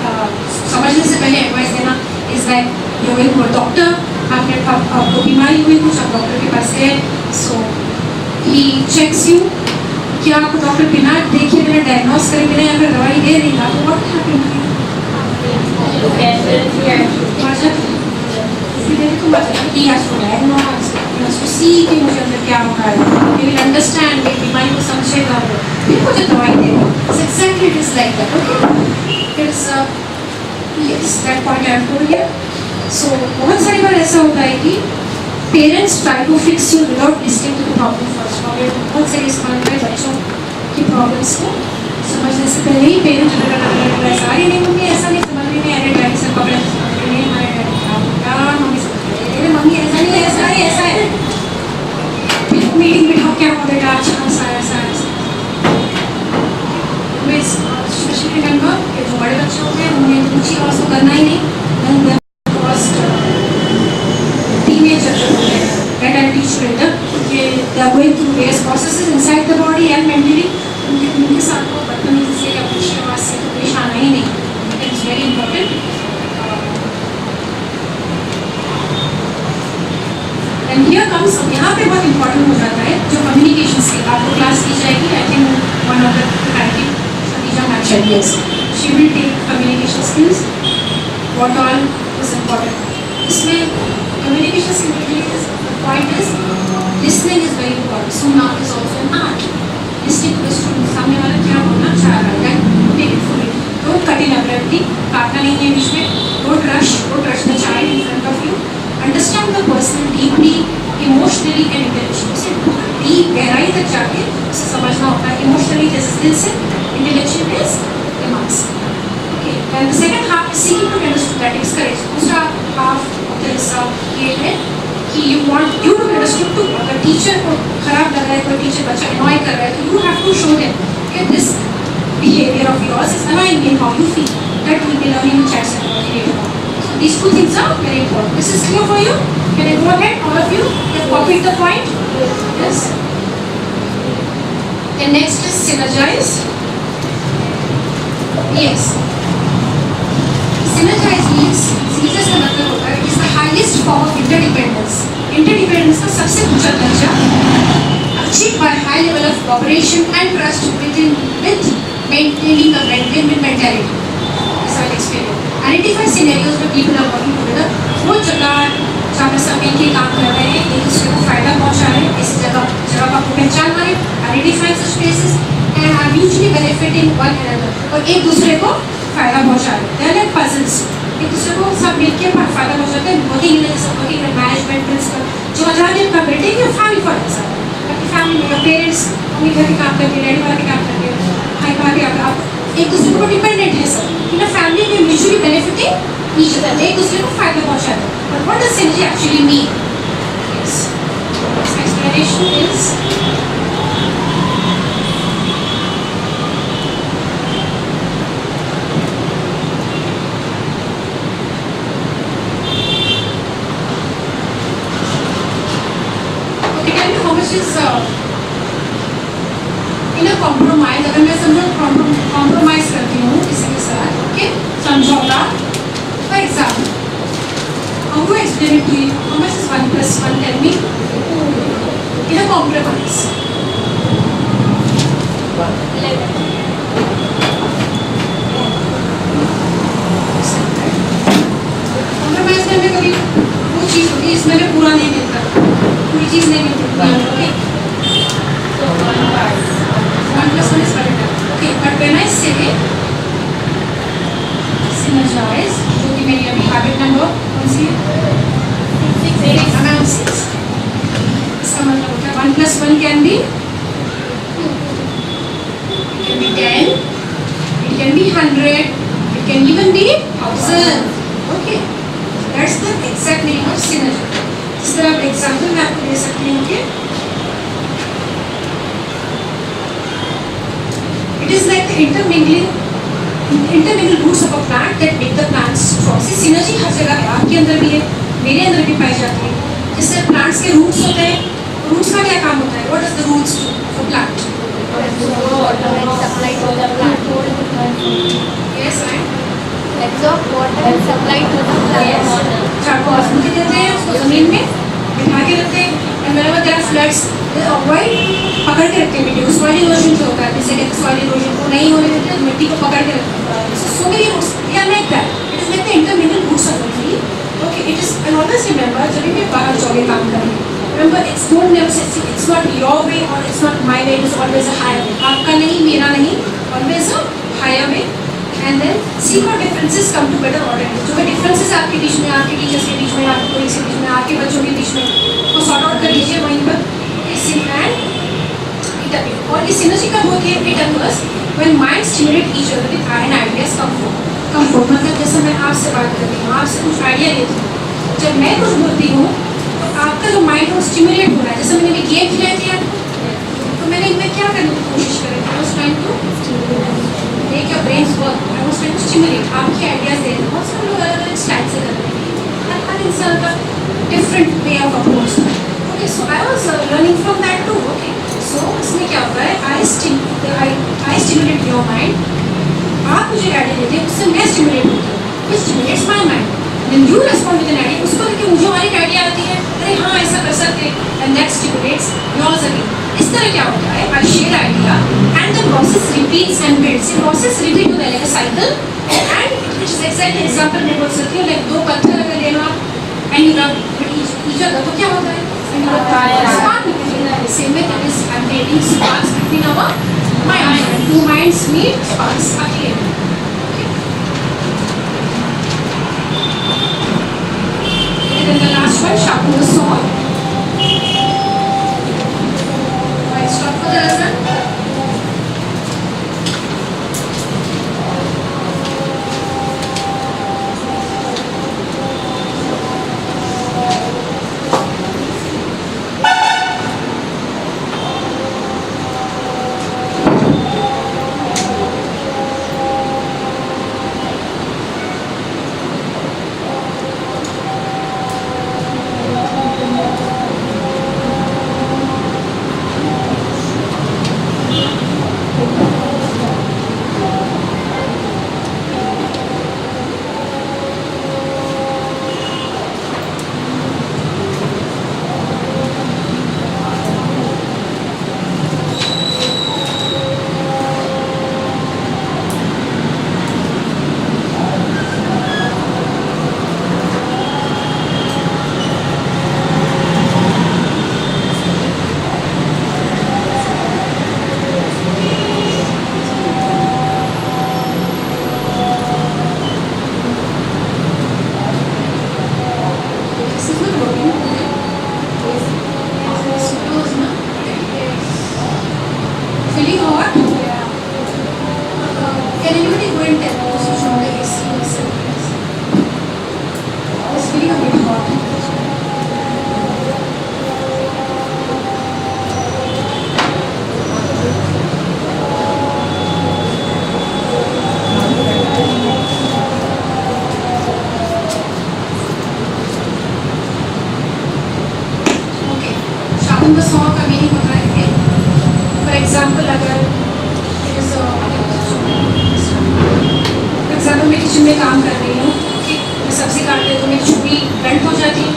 समझने से पहले एडवाइस देना is like you going to a doctor. आपको बीमारी हुई कुछ, आप डॉक्टर के पास गए, सो ही चेक्स यू। क्या आपको डॉक्टर बिना देखे बिना डायग्नोस करे बिना अगर दवाई दे देगा तो what happened? He has to diagnose, he has to see कि मुझे अंदर क्या हो रहा है, he will understand, मेरी बीमारी को समझेगा, फिर मुझे दवाई देगा। So exactly it is like that, okay? It is yes, that point I have told you. So बहुत सारी बार ऐसा होता है कि parents try to fix you without listening to the problem first. और बहुत सारी इस्तेमाल है बच्चों की प्रॉब्लम्स को समझने से पहले ही पेरेंट्स ऐसा अरे नहीं मम्मी ऐसा नहीं समझ रही, नहीं अरे डैडी से पकड़े नहीं, हमारे डैडी क्या मम्मी से अरे मम्मी ऐसा नहीं ऐसा है ऐसा है। फिर मीटिंग बिठाओ, क्या हो बेटा अच्छा ऐसा ऐसा ऐसा। स्पेशली रिमेंबर कि जो बड़े बच्चे होते हैं उन्हें ऊँची आवाज़ को करना ही नहीं। That I teach later, they are going through various processes inside the body and mentally. उनके साथ को बदतमीजी से या ऊँची आवाज़ से तो पेश आना ही नहीं। It is very important. And here comes, अब यहाँ पे बहुत important हो जाता है जो communication skill। आपको क्लास दी जाएगी, I think one of the faculty, Khadija Ma'am said yes. She will take communication skills. What all is important? इसमें communication skills point is listening is very important. Sunnah is also an art. Listening to the student, सामने वाला क्या बोलना चाह रहा है, take it fully. Don't cut in abruptly, काटना नहीं है बीच में. Don't rush the child in front of you. Understand the person deeply, emotionally and intellectually. उसे बहुत deep गहराई तक जाके उसे समझना होता है. Emotionally जैसे दिल से, intellectually is दिमाग से. Okay. And the second half is seeking to be understood. That is correct. दूसरा half of the हिस्सा ये है कि you want you to be understood too. अगर टीचर को खराब लग रहा है, कोई टीचर बच्चा annoy कर रहा है, तो you have to show them that this behavior of yours is annoying me and how you feel. That will be learning in chat psychology later on. So these two things are very important. This is clear for you? Can I go ahead, all of you? You have copied the point? Yes. And next is synergize. Yes. Synergize means synergize का मतलब होता है it is the highest form of interdependence. Interdependence का सबसे ऊंचा दर्जा achieved by high level of cooperation and trust with maintaining a win-win mentality. This I will explain you. Identify scenarios where people are working together. वो जगह जहाँ पे सब मिलके काम कर रहे हैं, एक दूसरे को फायदा पहुँचा रहे हैं, इस जगह को आपको पहचानना है. Identify such places and are mutually benefiting one another. और एक दूसरे को फायदा पहुँचा रहे हैं. They are like puzzles. एक दूसरे को सब मिलके फायदा पहुँचाते हैं. वर्किंग इन जैसे वर्किंग इन मैनेजमेंट प्रिंसिपल जो अजान है का बिल्डिंग या फैमिली फॉर ऐसा अपनी फैमिली में पेरेंट्स मम्मी घर के काम करके डैडी वाला के काम करके भाई भाभी आप एक दूसरे को डिपेंडेंट है सब इन अ फैमिली में म्यूचुअली बेनिफिटिंग ईच अदर एक दूसरे को फायदा पहुँचाते हैं. But what does synergy actually mean? Yes, explanation is is in a compromise. अगर मैं समझो compromise करती हूँ किसी के साथ, okay, समझौता. For example, how do I explain it to you? How much is 1 plus 1? Tell me. In a compromise. 11. Compromise में हमें कभी वो चीज़ होती है इसमें हमें पूरा नहीं मिलता, पूरी चीज़ नहीं मिलती. Okay. So 1 plus 1 is correct. Okay, but when I say synergize, जो कि मेरी अभी habit number कौन सी है? अमाउंट 6। इसका मतलब होता है 1 + 1 can be 10, it can be 100, it can even be 1000. Okay, that's the exact meaning of synergy. इस तरह आप एग्जाम्पल मैं आपको दे सकती हूँ कि it is like the intermingled roots of a plant that make the plant strong. See, synergy हर जगह है, आपके अंदर भी है, मेरे अंदर भी पाई जाती है. जिससे plants के roots होते हैं, roots का क्या काम होता है? What does the roots do for plant? Water and supply to the plant. Yes, right? Absorb water and supply to the plant. झाड़ को मजबूती देते हैं, उसको जमीन में बिठा के रखते हैं. And whenever there are floods, they avoid पकड़ के रखते हैं मिट्टी को. Soil erosion जो होता है, जैसे कहते हैं soil erosion को नहीं होने देते हैं, मिट्टी को पकड़ के रखते हैं. So many roots, they are like that. It is like the intermingled roots of the tree. Okay, it is. And always remember, जब भी बाहर जाओगे काम करने, remember it's don't never say it's not your way or it's not my way. It is always a higher way. आपका नहीं, मेरा नहीं, always a higher way. And then see how differences come to better order. जो भी differences आपके बीच में, आपके teachers के बीच में, आपके कोलीग्स के बीच में, आपके बच्चों के बीच में, वो सॉर्ट आउट कर लीजिए वहीं पर. And it appears. और ये synergy कब होती है? It occurs when minds stimulate each other with ideas come forth. मतलब जैसे मैं आपसे बात कर रही हूँ, आपसे कुछ आइडिया लेती हूँ, जब मैं कुछ बोलती हूँ तो आपका जो माइंड है वो स्टिमुलेट हो रहा है. जैसे मैंने भी गेम खिलाई थी आपको, तो मैंने इनमें क्या करने की कोशिश करी थी? उस टाइम को make your brains work. I was trying to stimulate, आपके आइडियाज दे रहे हैं. बहुत सारे लोग अलग अलग स्टाइल से कर रहे हैं, हर इंसान का different way of approach. Okay, so I was learning from that too. Okay, so इसमें क्या होता है? I stimulate your mind. आप मुझे आइडिया देते हैं, उससे मैं स्टिमुलेट होती हूँ. It stimulates my mind. Then you respond with an idea. उसको लेके मुझे और एक आइडिया आती है, अरे हाँ ऐसा कर सकते हैं. And that stimulates yours again. इस तरह क्या होता है? I share idea and the process repeats and builds. ये process repeat होता है like a cycle. And it is exactly example मैं बोल सकती हूँ, like दो पत्थर अगर ले लो आप and you rub each other, तो क्या होता है? Spark between them. Same way that is I'm creating sparks between our minds. Two minds meet, sparks are created. And then the last one, sharpen the saw. Right, stop for the lesson. उनका saw का meaning होता है कि for example अगर example मैं kitchen में काम कर रही हूँ, मैं सब्जी काट रही हूँ तो मेरी छुरी ब्लंट हो जाती है.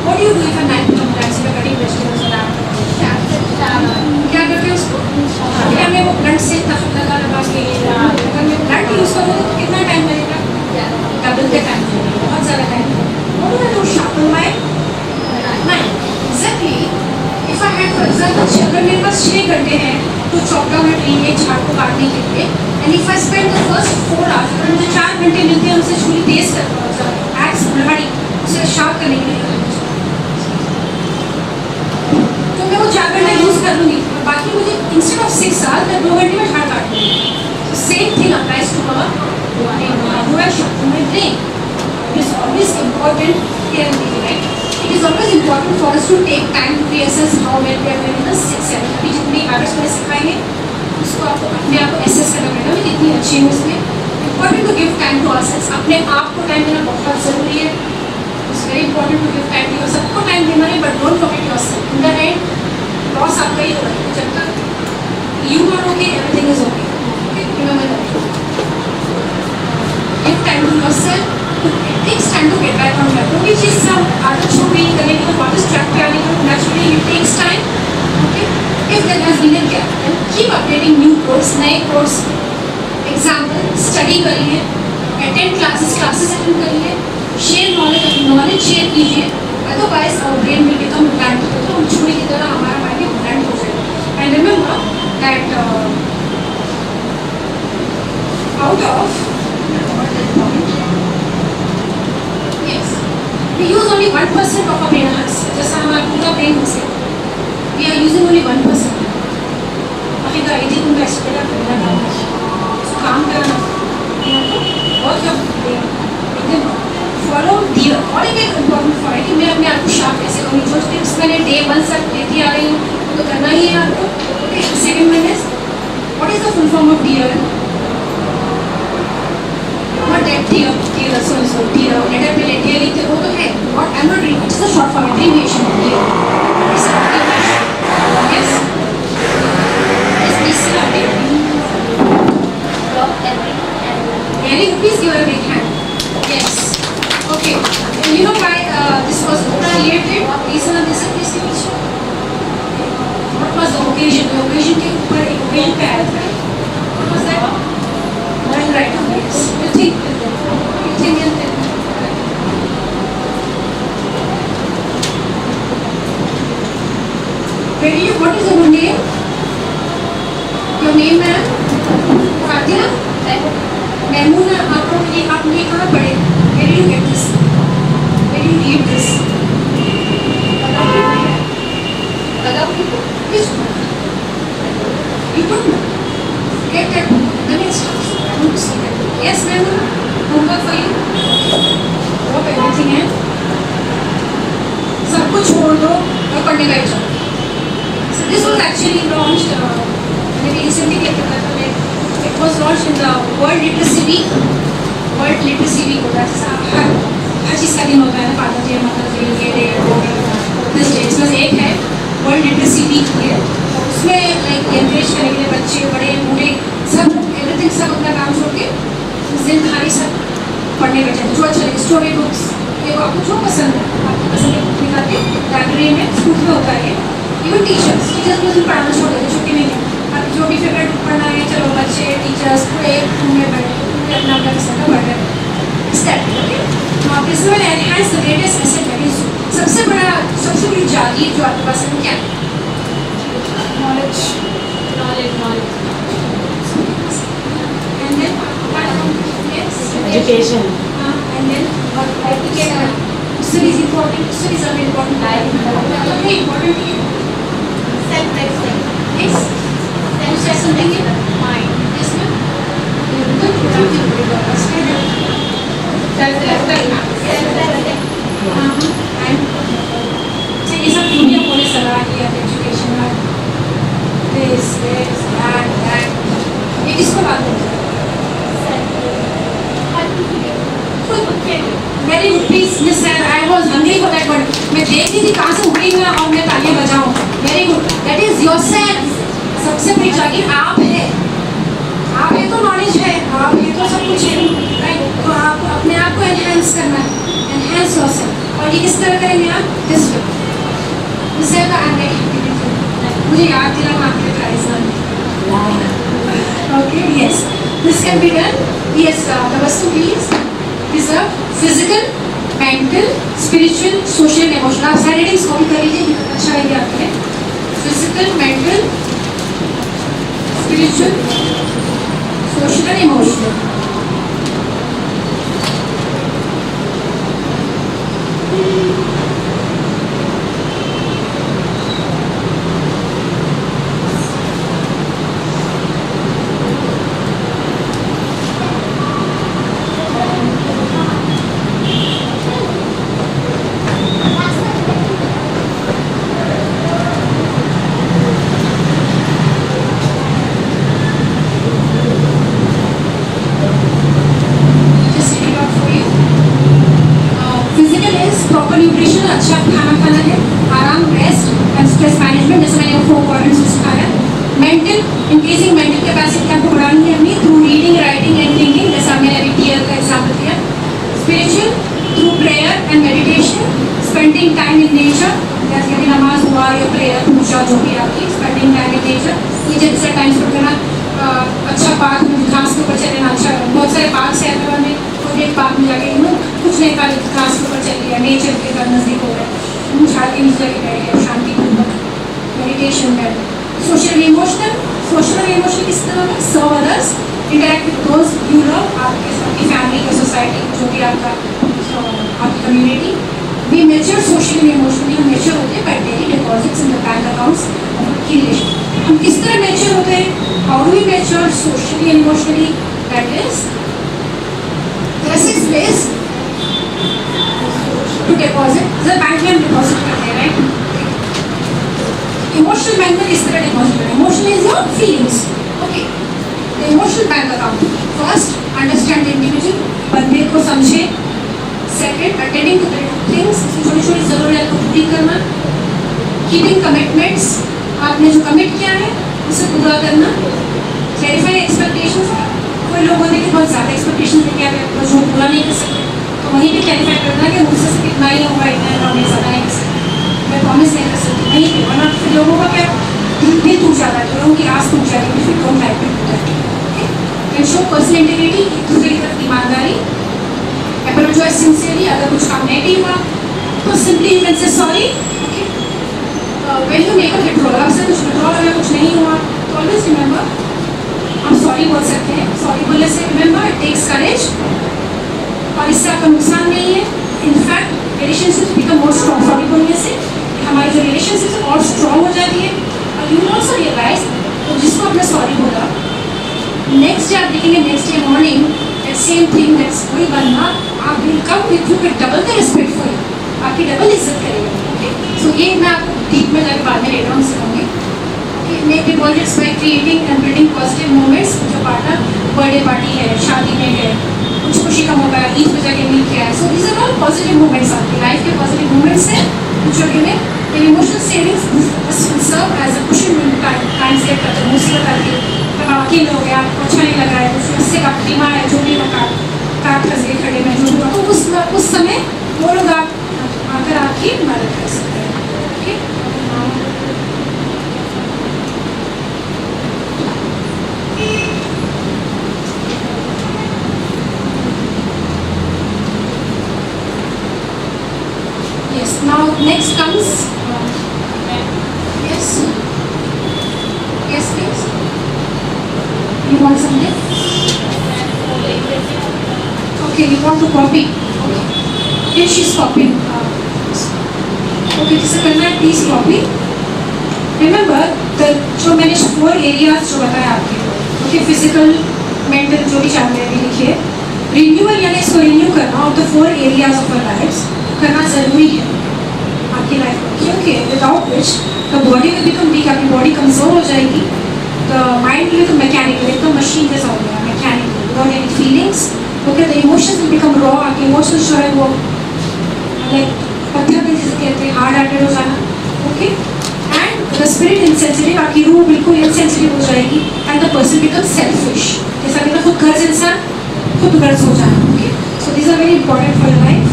What do you do if a knife come blunt से कटिंग वेजिटेबल्स और क्या करते हैं उसको? या मैं वो ब्लंट से तखत लगा के अगर मैं ब्लंट यूज़ करूँ तो कितना टाइम लगेगा? डबल द टाइम, बहुत ज़्यादा time. What do I do? Sharpen my knife. Exactly if I had for example अगर मेरे पास 6 घंटे हैं तो चॉप डाउन एट एक झाड़ को काटने के लिए, and if I spend the first 4 hours, अगर मुझे 4 घंटे मिलते हैं उनसे छुरी तेज कर एक्स कुल्हाड़ी उसे शार्प करने के लिए तो मैं वो 4 घंटे यूज कर लूंगी, बाकी मुझे इंस्टेड ऑफ 6 साल मैं 2 घंटे में झाड़ काट लूंगी। Same thing applies to our brain. It is always important here in the right. It is always important for us to take time to reassess how well we are doing in the 6-7. अभी जितनी habits मैंने सिखाएंगे उसको आपको अपने आप को assess करना पड़ेगा मैं कितनी अच्छी हूँ इसमें। Important to give time to ourselves, अपने आप को टाइम देना बहुत ज़रूरी है। It's very important to give time to yourself, सबको टाइम देना है but don't forget yourself. In the end loss आपका ही होगा, जब तक you are okay everything is okay. Remember that. Give time to yourself. It takes time to get back on track. कोई चीज़ से आप आदत छूट गई करने की तो वापस ट्रैक पे आने का naturally it takes time. Okay. If there has been a gap, then keep updating new course, नए course. Example, study करिए, attend classes attend करिए, share knowledge share कीजिए. Otherwise our brain will become blunt. तो हम छुरी की तरह हमारा mind भी blunt हो जाएगा. And remember that out of yes, we use only 1% of our brain mass. जैसा हमारा पूरा brain है, we are using only 1%. बाकी का 80% का एक्सपेक्ट करना है, काम करना, बहुत जब एकदम follow dear और एक important for है कि मैं अपने आप को शार्प कैसे करूँ। जो टिप्स मैंने day 1 तक देती आ रही हूँ तो करना ही है आपको। Okay, second one is what is the full form of dear? Not that dear, so dear, letter पे dear लिखते वो तो है, what I'm not reading, it's a short form, abbreviation of dear. It's an abbreviation. Yes? Yes, please say that. Very good, please give her a big hand. Yes. Okay. And you know why this was related? Reason of this is please give me. What was the occasion? The occasion के ऊपर एक occasion पे आया था. What was that? Right. Yes. You think where do you, what is your name? Your name ma'am? Fatima? Maimuna, आपने कहाँ पढ़े? Where do you get this? Where do you read this? Which book? You don't know. Get that book. The next house. I want to see that book. Yes, Maimuna? Homework for you? Drop everything है? सब कुछ छोड़ दो और पढ़ने का इच्छा। So this was actually launched. मैंने recently देखा था मैं. It was launched in the World Literacy Week. World Literacy Week होता है जैसा हर चीज़ का दिन होता है ना, फादर डे, मदर डे, ये डे, वो डे, दिस डे। इसमें से एक है World Literacy Week है। उसमें like encourage करने के लिए बच्चे, बड़े, बूढ़े सब everything सब अपना काम छोड़ के उस दिन खाली सब पढ़ने बैठे थे। जो अच्छा लगे स्टोरी बुक्स, ये आपको जो पसंद है आपकी पसंद की बुक निकाल के लाइब्रेरी में स्कूल में होता है। इवन टीचर्स भी उस दिन पढ़ाना छोड़ देते, छुट्टी नहीं है। आपकी जो भी फेवरेट बुक पढ़ना है, चलो बच्चे टीचर्स पूरे एक रूम में बैठे पूरे अपना अपना पसंद का पढ़ रहे हैं। This will enhance the greatest asset that is सबसे बड़ी जागीर जो आपके पास है क्या है? Knowledge. And then yes Education. and then studies important, studies are very important. Very important to you. Self-respect. Yes. You said something in mind. Yes, ma'am. Good. Self-respect. And so ये सब दुनिया को ने सलाह दिया एजुकेशन का this that ये किसको बात करते हैं? Very good, please, Miss Sir. I was hungry for that word. मैं देख रही थी कहाँ से उठेंगे और मैं तालियां बजाऊं. Very good. That is yourself. सबसे बड़ी जागीर आप है. आप है तो नॉलेज है. आप है तो सब कुछ है. Right? तो आप अपने आप को enhance करना है. Enhance yourself. और ये किस तरह करेंगे आप? This way. Miss Sir, I am very happy. मुझे याद दिला मैं आपके प्राइज ना. Okay. Yes. This can be done. Yes. Tabassum, please. Is a physical, mental, spiritual, social, emotional. आप सारे रेटिंग्स कॉपी कर लीजिए, अच्छा आइडिया आपके लिए. Physical, mental, spiritual, social and emotional. Mental increasing mental capacity आपको बढ़ानी है अपनी through reading writing and thinking, जैसा मैंने अभी टीएल का एग्जाम्पल दिया. Spiritual through prayer and meditation, spending time in nature, जैसे कि नमाज हुआ या प्रेयर पूजा जो भी आपकी, स्पेंडिंग टाइम इन नेचर. ये जैसे टाइम स्पेंड करना, अच्छा पार्क में घास के ऊपर चलना, अच्छा बहुत सारे पार्क है हैदराबाद में, कोई एक पार्क में जाके कुछ नहीं कर घास के ऊपर चल लिया, नेचर के साथ नजदीक हो गए, झाड़ के नीचे जाके बैठ गया शांतिपूर्वक, मेडिटेशन कर. सोशल इमोशनल किस तरह में serve others, interact with those you love, आपकी फैमिली या सोसाइटी जो भी आपका आपकी community. We mature socially emotionally, हम मेच्योर होते हैं by daily deposits in the bank accounts की रिलेशन. हम किस तरह मेच्योर होते हैं, how do we mature socially and emotionally, that is there are 6 ways to deposit. The bank में हम डिपॉजिट करते हैं, राइट. इमोशनल बैंक में किस तरह डिपॉजिट करें, emotional is your feelings. Okay, emotional bank account, first understand individual, बंदे को समझे. Second, attending to the things, छोटी छोटी जरूरत को पूरी करना. कीपिंग कमिटमेंट्स, आपने जो कमिट किया है उसे पूरा करना. क्लैरिफाई एक्सपेक्टेशंस, कोई लोग होते हैं कि बहुत ज़्यादा एक्सपेक्टेशन लेके आते हैं जो पूरा नहीं कर सकते, तो वहीं पे क्लैरिफाई करना कि मुझसे सिर्फ इतना ही होगा, इतना ही होगा, ज़्यादा नहीं कर सकती, मैं प्रॉमिस नहीं कर सकती, नहीं भी. वरना फिर लोगों का क्या दिल टूट जाता है, लोगों की आस टूट जाती है, फिर don't like it. And show personal integrity, एक दूसरे की तरफ ईमानदारी. अपोलोजाइज सिंसियरली, अगर कुछ काम नहीं भी हुआ तो simply you can say sorry. Okay, when you make a withdrawal, आपसे कुछ विड्रॉल अगर कुछ नहीं हुआ तो ऑलवेज रिमेंबर आप सॉरी बोल सकते हैं. सॉरी बोलने से रिमेंबर इट टेक्स करेज, और इससे आपका नुकसान नहीं है. In fact relationships become more strong. Sorry बोलने से हमारी जो रिलेशनशिप्स और स्ट्रॉन्ग हो जाती है. और यू विल ऑल्सो रियलाइज तो जिसको आपने सॉरी बोला, नेक्स्ट डे आप देखेंगे, next day morning that same thing that's वही बनना, आप will come with you will double the respect for you, आपकी डबल इज्जत करेगा. ओके, सो ये मैं आपको डीप में जाकर बाद में लेटर ऑन सिखाऊंगी. Make deposits by creating and building positive moments. जो पार्टनर बर्थडे पार्टी है, शादी में है, कुछ खुशी का मौका है, ईद पे जाके मिल किया है, so these are all positive moments. आपकी लाइफ के पॉजिटिव मोमेंट्स हैं जो गिने. Emotional savings serve as a cushion when times get tough, मुसीबत आती है, तब आप अकेले हो गए, आपको अच्छा नहीं लग रहा है, कुछ उससे आप बीमार है, जो भी काट फंस गए खड़े में, जो भी, तो उस समय वो लोग आकर आपकी मदद कर सकते हैं. Okay, yes, now next comes yes, yes please, you want something, okay, you want to copy, okay, yes she's copying, okay, जिसे करना है प्लीज कॉपी. रिमेंबर जो मैंने 4 एरियाज जो बताया आपके, ओके, फिजिकल मेंटल जो भी चाहते हैं लिखिए. रिन्यूअल यानी इसको रिन्यू करना of the 4 areas of our lifes करना ज़रूरी है आपकी लाइफ में, क्योंकि without which the body will become weak, आपकी बॉडी कमज़ोर हो जाएगी. The mind will become mechanical, एकदम मशीन जैसा हो गया, mechanical, without any feelings. Okay, the emotions will become raw, आपके इमोशंस जो है वो लाइक पत्थर में जिसे कहते हैं हार्ड हार्टेड हो जाना. Okay, and the spirit insensitive, आपकी रूह बिल्कुल इनसेंसिटिव हो जाएगी. And the person become selfish, जैसा कि खुद गर्ज इंसान खुद गर्ज हो जाना. Okay, so this are very important for your life.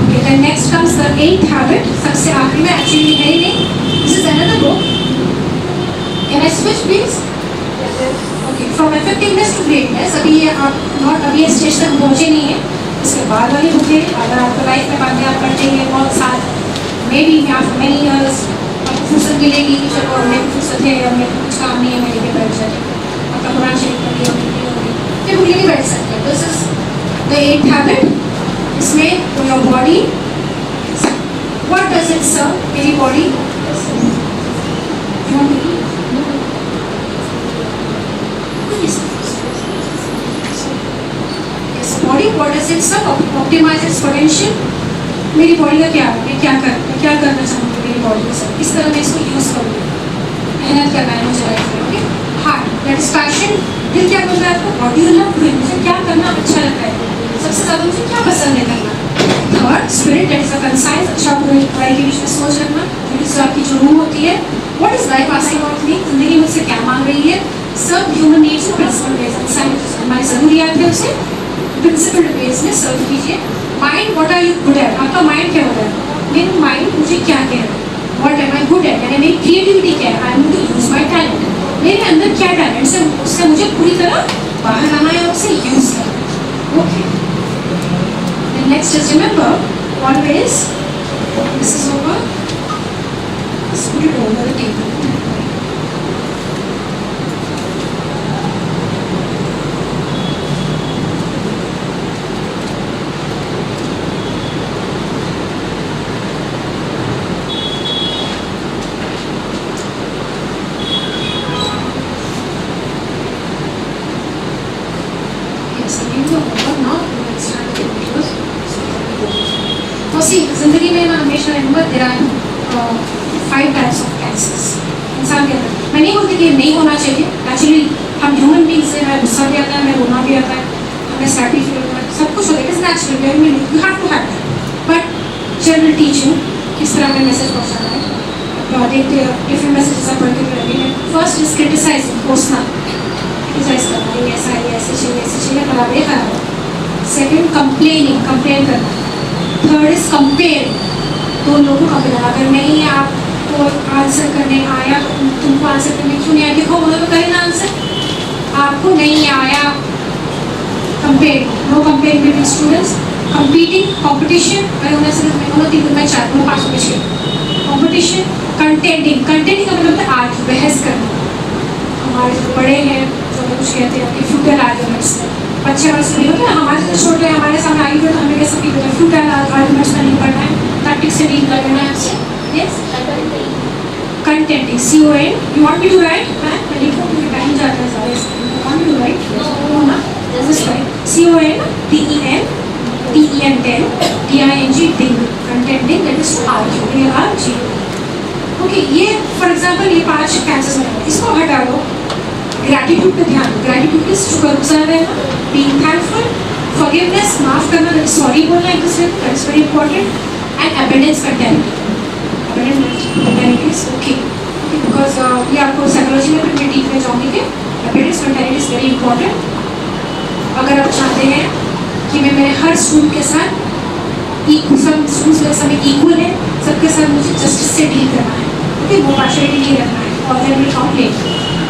Okay, then next comes the 8th habit, सबसे आखिरी में, एक्चुअली है ही नहीं, this is another book. Can I switch please? Okay, from effectiveness to greatness. अभी ये आप नॉट अभी ये स्टेज तक पहुँचे नहीं है, इसके बाद वाली बुक है. अगर आपको लाइफ में बातें आप करते हैं बहुत साल, may be after many years आपको फुर्सत मिलेगी कि चलो मेरे को फुर्सत है और मेरे को कुछ काम नहीं है, मेरे लिए बैठ जाए, आपका कुरान शरीफ पढ़ी होगी, ये बुक नहीं बैठ सकते. This is the 8th habit. इसमें your body, what does it serve, मेरी body, body what does it serve, optimise its potential. मेरी बॉडी का क्या है, मैं क्या करना चाहूँगी मेरी बॉडी के साथ, किस तरह मैं इसको यूज़ करूँगी, मेहनत करना है मुझे लाइफ में. Okay, heart, that is passion. दिल क्या बोल रहा है आपको, व्हाट यू लव डूइंग, मुझे क्या करना अच्छा लगता है, सबसे ज़्यादा मुझे क्या पसंद है करना. Thought spirit that is a concise अच्छा बुराई बुराई के बीच में सोच रखना, जो आपकी जो रूह होती है. What is life asking of me, जिंदगी मुझसे क्या मांग रही है. सब ह्यूमन नीड्स प्रिंसिपल बेस इंसान हमारी ज़रूरियात है उसे प्रिंसिपल बेस में सर्व कीजिए. Mind what are you good at, आपका माइंड क्या होता है. मेरा माइंड मुझे क्या कह रहा है, what am I good at, यानी मेरी क्रिएटिविटी क्या है. I am to use my talent, मेरे अंदर क्या टैलेंट है उससे मुझे पूरी तरह बाहर आना है, उसे यूज करना है. Okay, next is remember always this is over, put it over the table. जिंदगी में मैं हमेशा रहूँगा there are 5 types of cancers इंसान के अंदर. मैं नहीं बोलती कि ये नहीं होना चाहिए. एक्चुअली हम ह्यूमन बींग्स से हमें गुस्सा भी आता है, हमें रोना भी आता है, हमें सैडी फील होता है, सब कुछ होता है. It's natural, you have to have that. But general teaching किस तरह हमें मैसेज पहुँचाना है, देखते हैं डिफरेंट मैसेजेस आप पढ़ के रहते हैं. फर्स्ट इज क्रिटिसाइजिंग, कोसना, क्रिटिसाइज करना, ये ऐसा है, ऐसे चाहिए खराब है खराब है. सेकेंड कंप्लेनिंग, कंप्लेन करना. थर्ड इज कंपेयरिंग, दो लोगों का कंपेयर. अगर नहीं आपको आंसर करने आया तो तुमको आंसर करने क्यों नहीं आया, देखो उन्होंने तो करें ना आंसर, आपको नहीं आया. Compare, no comparing between students. Competing, competition, अरे उन्हें सिर्फ उन्होंने 3 में 4 में 5 में 6. कंपटीशन. कंटेंटिंग, कंटेंटिंग का मतलब है आज बहस करना. हमारे जो बड़े हैं जो हमें कुछ कहते हैं कि फ्यूटल आर्ग्यूमेंट्स में, बच्चे हमारे से नहीं होते, हमारे से छोटे हमारे सामने आई हुए तो हमें कैसे फील होता है. फ्यूटल आर्ग्यूमेंट्स में नहीं पढ़ना है, टैक्टिक्स से डील कर लेना है आपसे. Yes, contending, CON. You want me to write, मैं लिखूँ क्योंकि टाइम जाता है सारे इसमें. You want me to write, no ना, this write. CON, TEN, DING, ding. Contending that is to argue, ARG. Okay, ये फॉर एग्जाम्पल ये 5 कैंसर्स हैं, इसको हटा दो. ग्रैटिट्यूड पे ध्यान. ग्रैटिट्यूड इज शुक्रगुजार रहना, बीइंग थैंकफुल, फॉरगिवनेस, माफ करना, सॉरी बोलना एक दूसरे को, that's very important. And evidence content, evidence okay, because ये आपको साइकोलॉजी में भी डीप में जाऊँगी कि evidence content is very important. अगर आप चाहते हैं कि मैं मेरे हर स्टूडेंट के साथ सब स्टूडेंट्स मेरे सामने इक्वल है, सबके साथ मुझे जस्टिस से डील करना है, ओके, वो पार्शियलिटी नहीं रखना है, और there will complain.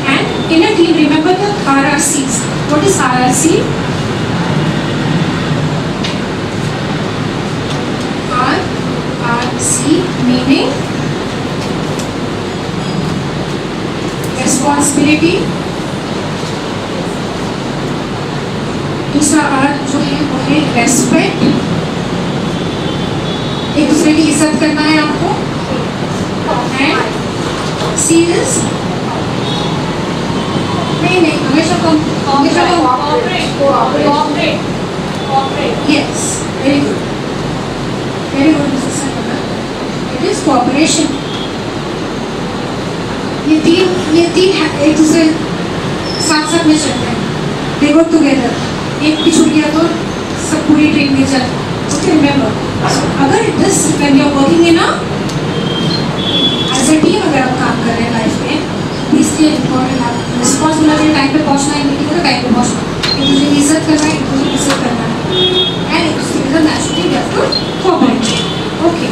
And in a team, remember the RRCs. What is RRC? RRC meaning responsibility. दूसरा R जो है वो है रेस्पेक्ट, एक दूसरे की इज्जत करना है आपको. एंड C is नहीं हमेशा yes, very good it is cooperation. ये तीन एक दूसरे साथ में चलते हैं, दे वर्क टुगेदर. एक भी छूट गया तो सब पूरी टीम में चल. ओके, रिमेंबर अगर this when you are working in a as a team, अगर आप काम कर रहे हैं लाइफ में, इसलिए इम्पोर्टेंट है रिस्पॉन्सिबल है. टाइम पे पहुंचना है, मीटिंग को टाइम पे पहुंचना, एक दूसरे की इज्जत करना है, एक दूसरे की इज्जत करना है, एंड एक दूसरे के साथ naturally we have to cooperate. Okay,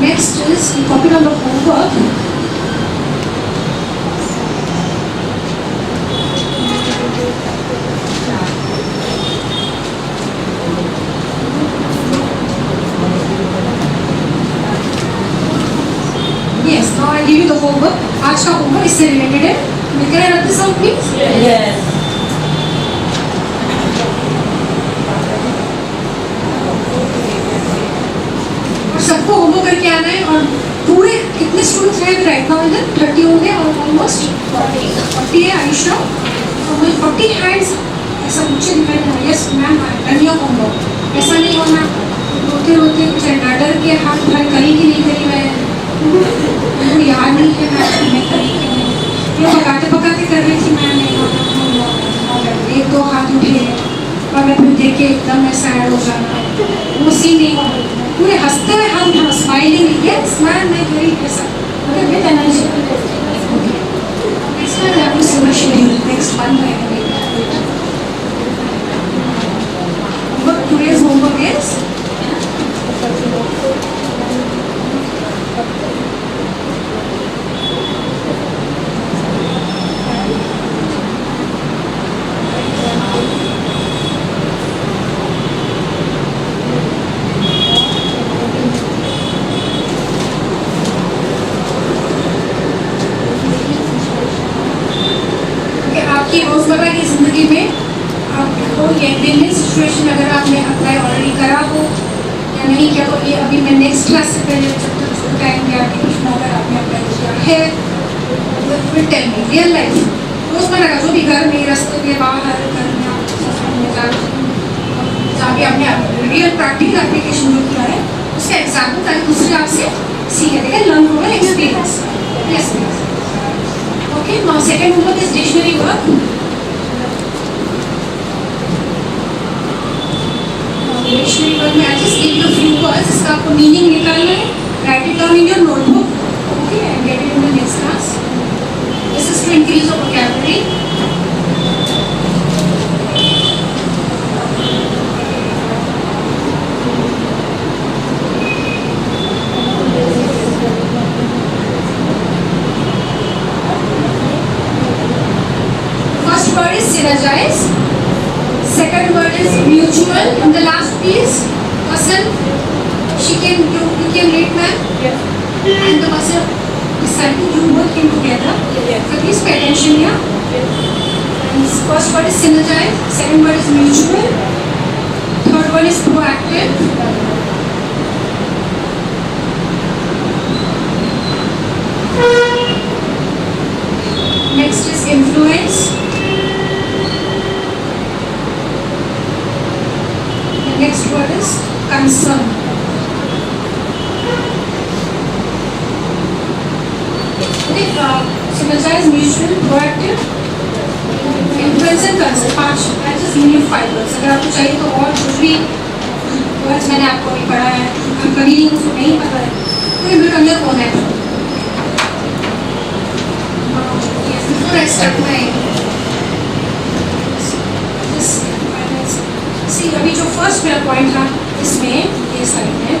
next is copy on the homework. Yes, now I give you the homework. आज का होमवर्क इससे रिलेटेड है. Can I write this out, please? Yes. और सबको होमवर्क करके आना है. और पूरे कितने स्टूडेंट्स हैं राइट नाउ इधर? 30 होंगे और ऑलमोस्ट 40 है. आयुषा, और मुझे 40 हैंड्स ऐसा मुझे दिखाई दे रहा है. Yes ma'am, done your homework. ऐसा नहीं होना रोते रोते कुछ डर के हाथ भर करी कि नहीं करी, मैं याद नहीं है मैं करी कि नहीं. ये पकाते कर रही थी, मैं नहीं होना. 1-2 हाथ उठे और मैं फिर देख के एकदम मैं सैड हो जाना. वो सीन नहीं होगा, पूरे हंसते हुए हाथ उठाना, स्माइलिंग, यस मैम, मैं वेरी ऐसा, मतलब विद एनर्जी। नेक्स्ट वन है सिंगल शेड्यूल, नेक्स्ट वन है today's homework is आपकी रोजमर्रा की जिंदगी में आपको ये विन-विन सिचुएशन अगर आपने अप्लाई ऑलरेडी करा हो या नहीं किया, तो ये अभी मैं नेक्स्ट क्लास से पहले जब तक उसको टाइम दिया कि कुछ अगर आपने अप्लाई किया है, will tell me real life रोजमर्रा का जो भी घर में, रास्ते में, बाहर, घर में आप जहाँ भी आपने रियल प्रैक्टिकल एप्लीकेशन जो किया है उसका एग्जाम्पल ताकि दूसरे आपसे सीखे, देखें, learn from an experience. Yes please. Okay, now second homework is dictionary work. Dictionary work में I just give you few words, इसका आपको मीनिंग निकालना है, write it down in your notebook, okay, and get it in the next class. This is to increase your vocabulary. First word is synergize. Second word is mutual. And the last piece, person. You can read, ma'am. Yes. And the person beside you working together. Yes. So please pay attention here. Yes. And first word is synergize. Second word is mutual. Third one is proactive. Next is influence. The next word is concern. Okay, synergize, mutual, proactive, influence and concern. 5 I just give you 5 words. अगर आपको चाहिए तो और कुछ भी words मैंने आपको अभी पढ़ा है, हम कभी नहीं उसको नहीं पता है, तो ये मेरे अंदर कौन है? Yes, before I start my see, अभी जो फर्स्ट मेरा पॉइंट था इसमें ये साइड में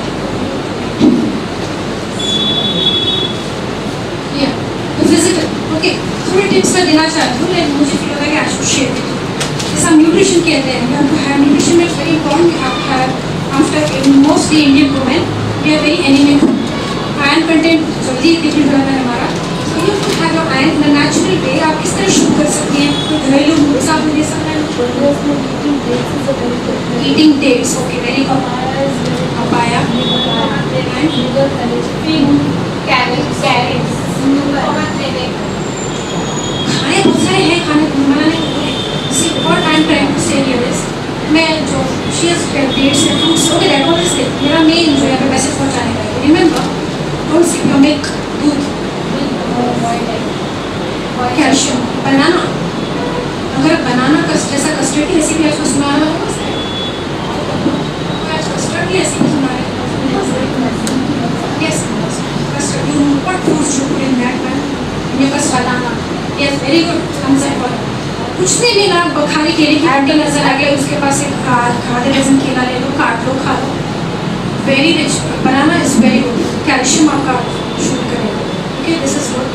फिजिकल, ओके, थोड़ी टिप्स मैं देना चाहती हूँ, लेकिन मुझे फील होता है कि I should share with you. जैसे हम न्यूट्रिशन कहते हैं, we have to have nutrition में very important, we have to have after mostly Indian women we are very anaemic, iron content जल्दी डिप्लीट हो जाता है हमारा, तो you to have your iron in a natural way. आप किस तरह शुरू कर सकती हैं, कोई घरेलू नुस्खा आपने दे सकता है? Eating dates, okay, very good. Papaya. Carrots. खाने बहुत सारे हैं, खाने मना नहीं करते। See what I'm trying to say here is, मैं जो she has dates and fruits, okay, that all is it. मेरा main जो है मैसेज पहुंचाने का है। Remember, don't skip your milk, दूध, कैल्शियम, बनाना। अगर बनाना जैसा कस्टर्ड की रेसिपी आपको सुनाना हो, आज कस्टर्ड की रेसिपी सुना रहे हैं। Yes, custard, you what fruits you put in that man? ये बस बनाना, यस, वेरी गुड आंसर। कुछ नहीं लेना, बखारी केले की आंटी नजर आ गई, उसके पास एक आधे डजन केला ले लो, काट लो, खा लो, very rich. Banana is very good, calcium आपका शूट करेगा, okay, this is good.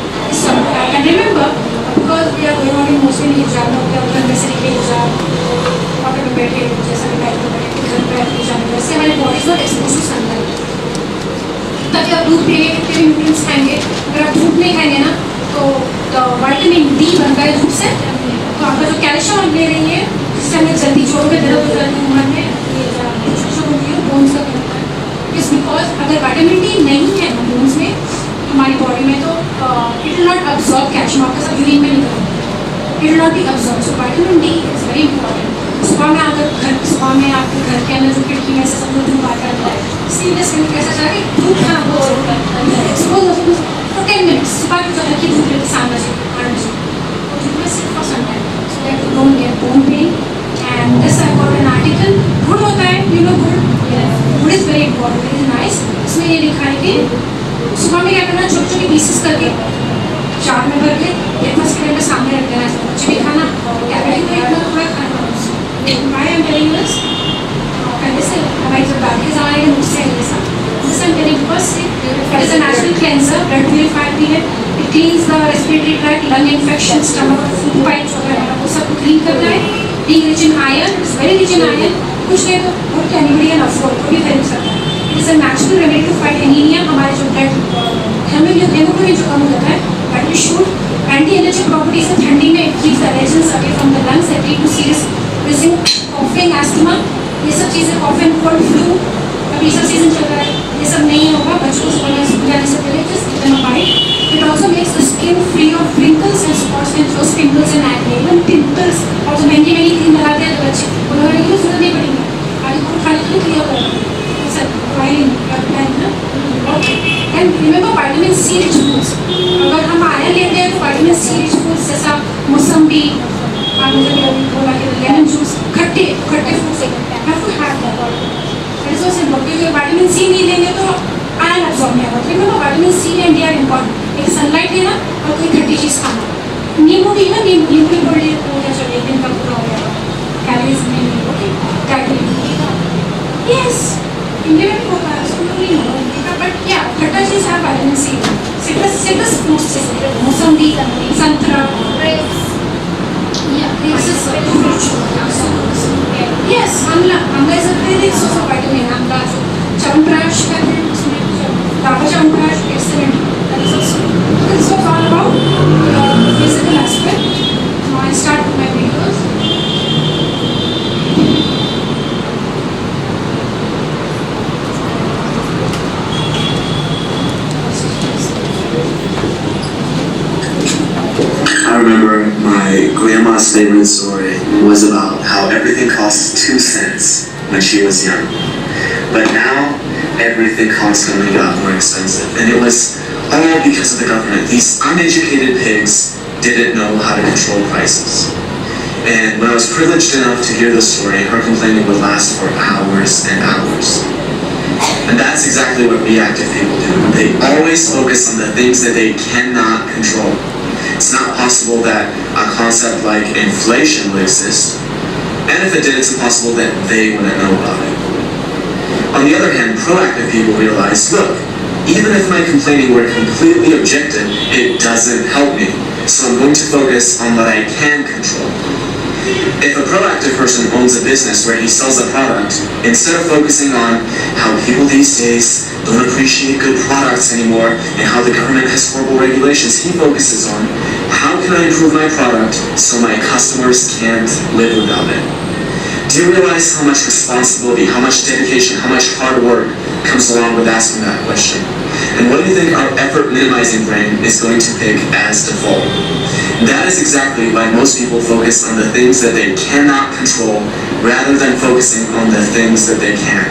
And remember, because we are going on in mostly हिजाब में होता है, घर में से निकले हिजाब, ऑटो में बैठे जैसा भी टाइप में बैठे, घर पे हिजाब में, वैसे हमारी body is not expose to sunlight. ताकि आप दूध पिएंगे, कितने भी न्यूट्रिएंट्स खाएंगे, अगर आप धूप नहीं खाएंगे ना तो विटामिन डी बनता है धूप से, तो आपका जो कैल्शियम आप ले रही है, जिससे हमें जल्दी जोड़ में दर्द हो जाती है, उम्र में जो होती है बोन्स का बनता है, इस बिकॉज अगर विटामिन डी नहीं है बोन्स में हमारी बॉडी में, तो it will not absorb calcium, आपके साथ यूरिन में निकल, it will not be absorb. So vitamin D is very important. सुबह में अगर सुबह में आपके घर के अंदर जो खिड़की में से सब लोग धूप आता है, सीरियस में कैसा चाहिए धूप खाना बहुत एक्सपोज फॉर 10 मिनट्स, सुबह की जो हल्की धूप लेती 7 बजे 8 बजे, तो धूप में सिर्फ for some time, so that you don't get bone pain. And this I got an article, good होता है, you know good, infection, stomach, food pipe जो है वो सब क्लीन करता है. Being rich in iron, it's very rich in iron. कुछ नहीं तो what can anybody can afford, कोई भी खरीद सकता है. It is a natural remedy to fight anemia. हमारे जो ब्लड हेमोग्लोबिन जो कम हो जाता है, that we should. Anti-allergic properties है, ठंडी में it keeps the allergens away from the lungs that lead to serious wheezing, coughing, asthma. ये सब चीज़ें cough and cold, flu. अभी सब सीजन चल रहा है, ये सब नहीं होगा. बच्चों को स्कूल जाने से पहले just give them a bite. It also makes the skin free of wrinkles and spots and those pimples and acne. Even pimples. और जो महंगी क्रीम लगाते हैं तो बच्चे वो लगाने की जरूरत नहीं पड़ेगी. आगे को खाने के लिए क्लियर करेगा. सर वाइलिन ना. Okay. And remember vitamin C rich foods. अगर हम आयरन लेते हैं तो vitamin C rich foods जैसा मौसम्बी, आपने बोला कि लेमन जूस, खट्टे foods have to have that. That is also important. क्योंकि vitamin C नहीं लेंगे तो आयरन absorb नहीं होगा. Remember vitamin C and D are important. एक सनलाइट लेना और कोई खट्टी चीज़ खाना. नींबू भी ना, नींबू भी बोलिए तो क्या चलिए दिन का पूरा हो गया. कैलोरीज नहीं है. Okay calorie. यस इंडिया में भी होता है, उसको तो नहीं होगा. बट क्या खट्टा चीज़ है vitamin C. सिट्रस फ्रूट्स जैसे मौसम्बी, संतरा, grapes. This is fruit. Yes, amla is a very rich source of vitamin. Amla जो च्यवनप्राश कहते हैं उसमें Dabur chyawanprash excellent. That is also. This was all about physical aspect. Now I start with my videos. I remember my grandma's favorite story was about how everything cost 2 cents when she was young. But now, everything constantly got more expensive. And it was all because of the government. These uneducated pigs didn't know how to control prices. And when I was privileged enough to hear the story, her complaining would last for hours and hours. And that's exactly what reactive people do. They always focus on the things that they cannot control. It's not possible that a concept like inflation would exist, and if it did, it's impossible that they wouldn't know about it. On the other hand, proactive people realize, look, even if my complaining were completely objective, it doesn't help me, so I'm going to focus on what I can control. If a proactive person owns a business where he sells a product, instead of focusing on how people these days don't appreciate good products anymore and how the government has horrible regulations, he focuses on how can I improve my product so my customers can't live without it. Do you realize how much responsibility, how much dedication, how much hard work comes along with asking that question? And what do you think our effort-minimizing brain is going to pick as default? That is exactly why most people focus on the things that they cannot control rather than focusing on the things that they can.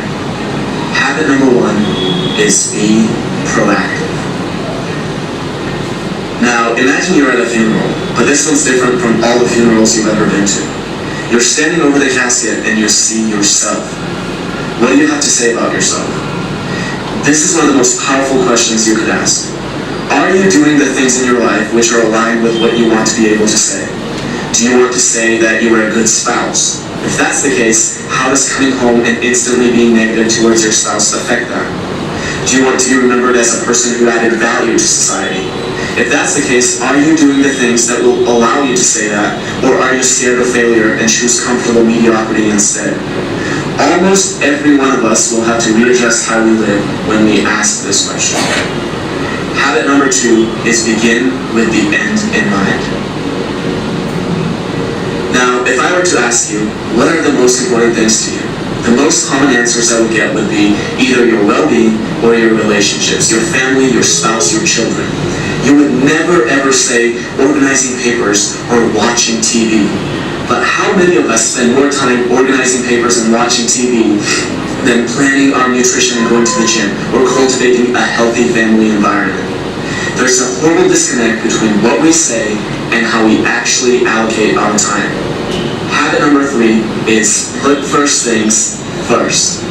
Habit number 1 is be proactive. Now, imagine you're at a funeral, but this one's different from all the funerals you've ever been to. You're standing over the casket and you see yourself. What do you have to say about yourself? This is one of the most powerful questions you could ask. Are you doing the things in your life which are aligned with what you want to be able to say? Do you want to say that you are a good spouse? If that's the case, how does coming home and instantly being negative towards your spouse affect that? Do you want to be remembered as a person who added value to society? If that's the case, are you doing the things that will allow you to say that, or are you scared of failure and choose comfortable mediocrity instead? Almost every one of us will have to readjust how we live when we ask this question. Habit number 2 is begin with the end in mind. Now, if I were to ask you, what are the most important things to you? The most common answers I would get would be either your well-being or your relationships, your family, your spouse, your children. You would never ever say organizing papers or watching TV. But how many of us spend more time organizing papers and watching TV than planning our nutrition and going to the gym or cultivating a healthy family environment? There's a horrible disconnect between what we say and how we actually allocate our time. Habit number 3 is put first things first.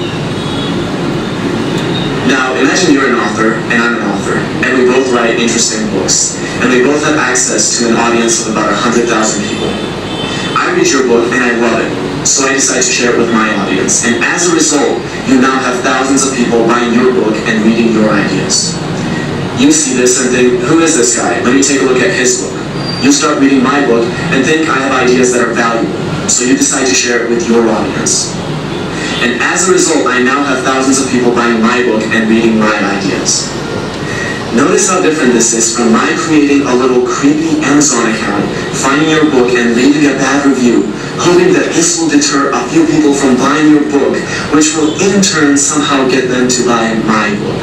Now, imagine you're an author and I'm an author, and we both write interesting books, and we both have access to an audience of about 100,000 people. I read your book and I love it, so I decide to share it with my audience, and as a result, you now have thousands of people buying your book and reading your ideas. You see this and think, who is this guy? Let me take a look at his book. you start reading my book and think I have ideas that are valuable, so you decide to share it with your audience. And as a result, I now have thousands of people buying my book and reading my ideas. Notice how different this is from my creating a little creepy Amazon account, finding your book and leaving a bad review, hoping that this will deter a few people from buying your book, which will in turn somehow get them to buy my book.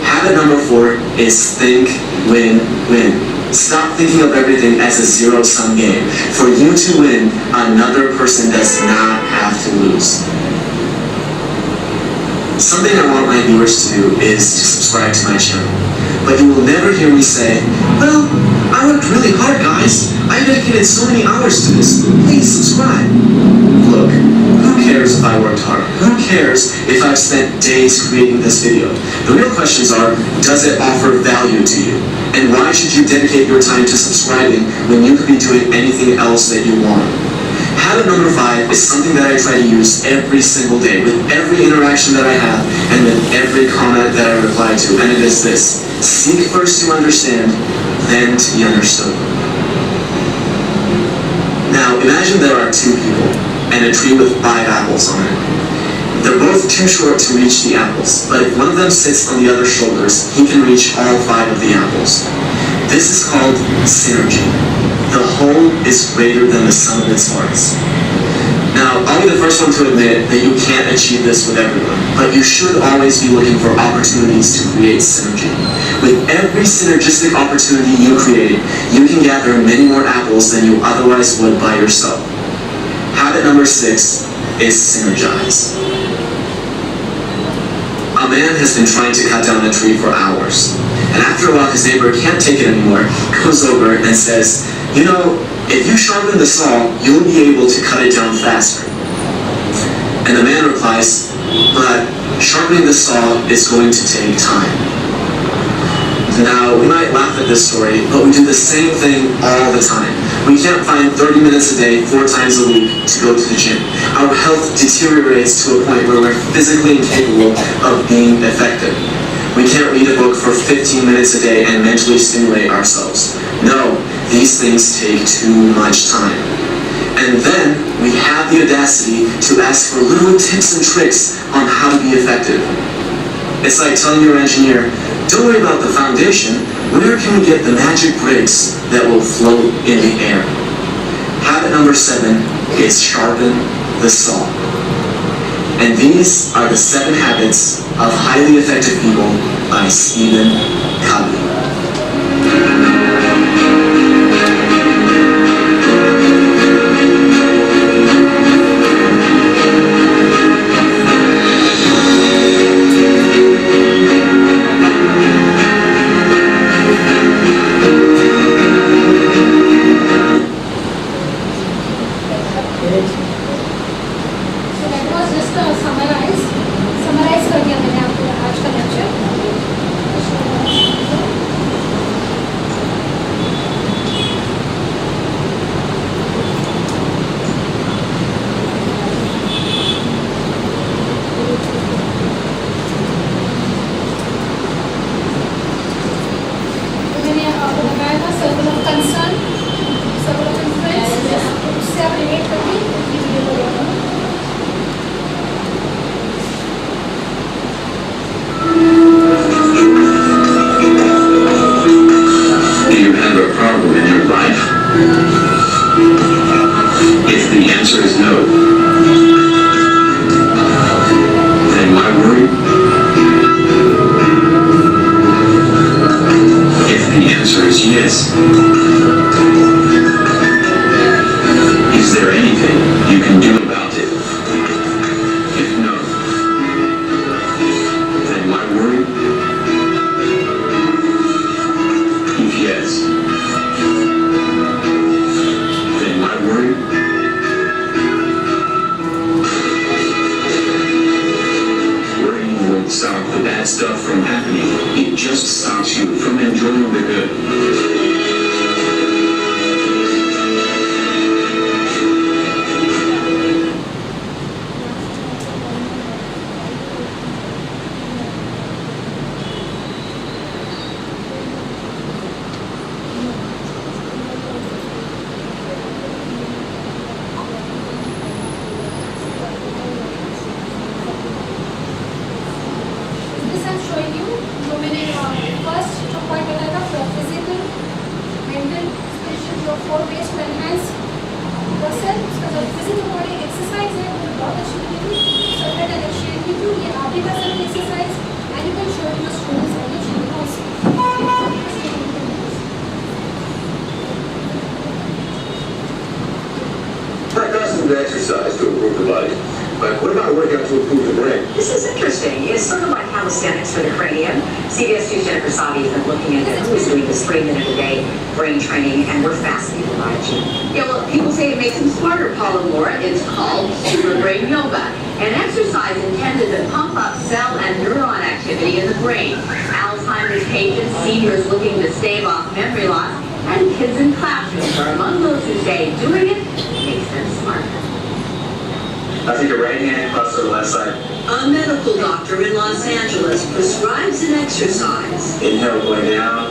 Habit number 4 is think, win, win. Stop thinking of everything as a zero-sum game. For you to win, another person does not have to lose. Something I want my viewers to do is to subscribe to my channel. But you will never hear me say, well, I worked really hard, guys. I dedicated so many hours to this. Please subscribe. Look, who cares if I worked hard? Who cares if I've spent days creating this video? The real questions are, does it offer value to you? And why should you dedicate your time to subscribing when you could be doing anything else that you want? Habit number 5 is something that I try to use every single day with every interaction that I have and with every comment that I reply to, and it is this: seek first to understand, then to be understood. Now, imagine there are 2 people and a tree with 5 apples on it. They're both too short to reach the apples, but if one of them sits on the other's shoulders, he can reach all 5 of the apples. This is called synergy. The whole is greater than the sum of its parts. Now, I'll be the first one to admit that you can't achieve this with everyone, but you should always be looking for opportunities to create synergy. With every synergistic opportunity you create, you can gather many more apples than you otherwise would by yourself. Habit number 6 is synergize. A man has been trying to cut down a tree for hours, and after a while his neighbor can't take it anymore, goes over and says, you know, if you sharpen the saw, you'll be able to cut it down faster. And the man replies, but sharpening the saw is going to take time. Now, we might laugh at this story, but we do the same thing all the time. We can't find 30 minutes a day, 4 times a week to go to the gym. Our health deteriorates to a point where we're physically incapable of being effective. We can't read a book for 15 minutes a day and mentally stimulate ourselves. No, these things take too much time. And then we have the audacity to ask for little tips and tricks on how to be effective. It's like telling your engineer, don't worry about the foundation, where can we get the magic bricks that will float in the air? Habit number 7 is sharpen the saw. And these are the 7 habits of highly effective people by Stephen Covey. Summarise कर दिया मैंने आपको आज का lecture. मैंने आपको बताया था circle of concern, circle of influence, उससे आप रिलेट करके वीडियो को देखो. Do you have a problem in your life? If the answer is no, then why worry? If the answer is yes, is there anything you can do about it? If no, then why worry? If yes, then why worry? awesome to exercise to improve the body, but what about workout to improve the brain? This is interesting. It's sort of like calisthenics for the cranium. CBS 2's Jennifer Sabi has been looking into who's doing this 3 minute a day brain training, and we're fascinated by it, Gene. Yeah, well, people say it makes them smarter, Paul and Laura. It's called Super Brain Yoga, an exercise intended to pump up cell and neuron activity in the brain. Alzheimer's patients, seniors looking to stave off memory loss, and kids in classrooms are among those who say doing it makes them smarter. Now take your right hand, cross to the left side. A medical doctor in Los Angeles prescribes an exercise, Inhale going down,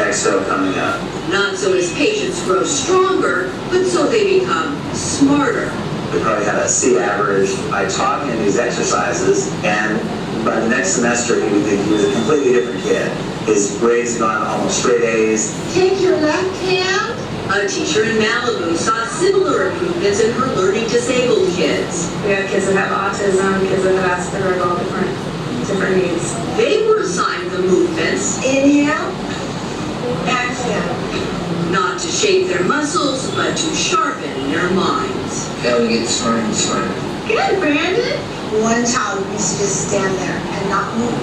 exhale coming up. not so his patients grow stronger, but so they become smarter. We probably had a C average. I taught him these exercises, and by the next semester, he would think he was a completely different kid. His grades had gone almost straight A's. Take your left hand. A teacher in Malibu saw similar improvements in her learning disabled kids. We have kids that have autism, kids that have Asperger's, all different needs. They were assigned the movements Inhale. Exhale. not to shape their muscles, but to sharpen their minds. How we get smarter and smarter. Good, Brandon. One child used to just stand there and not move.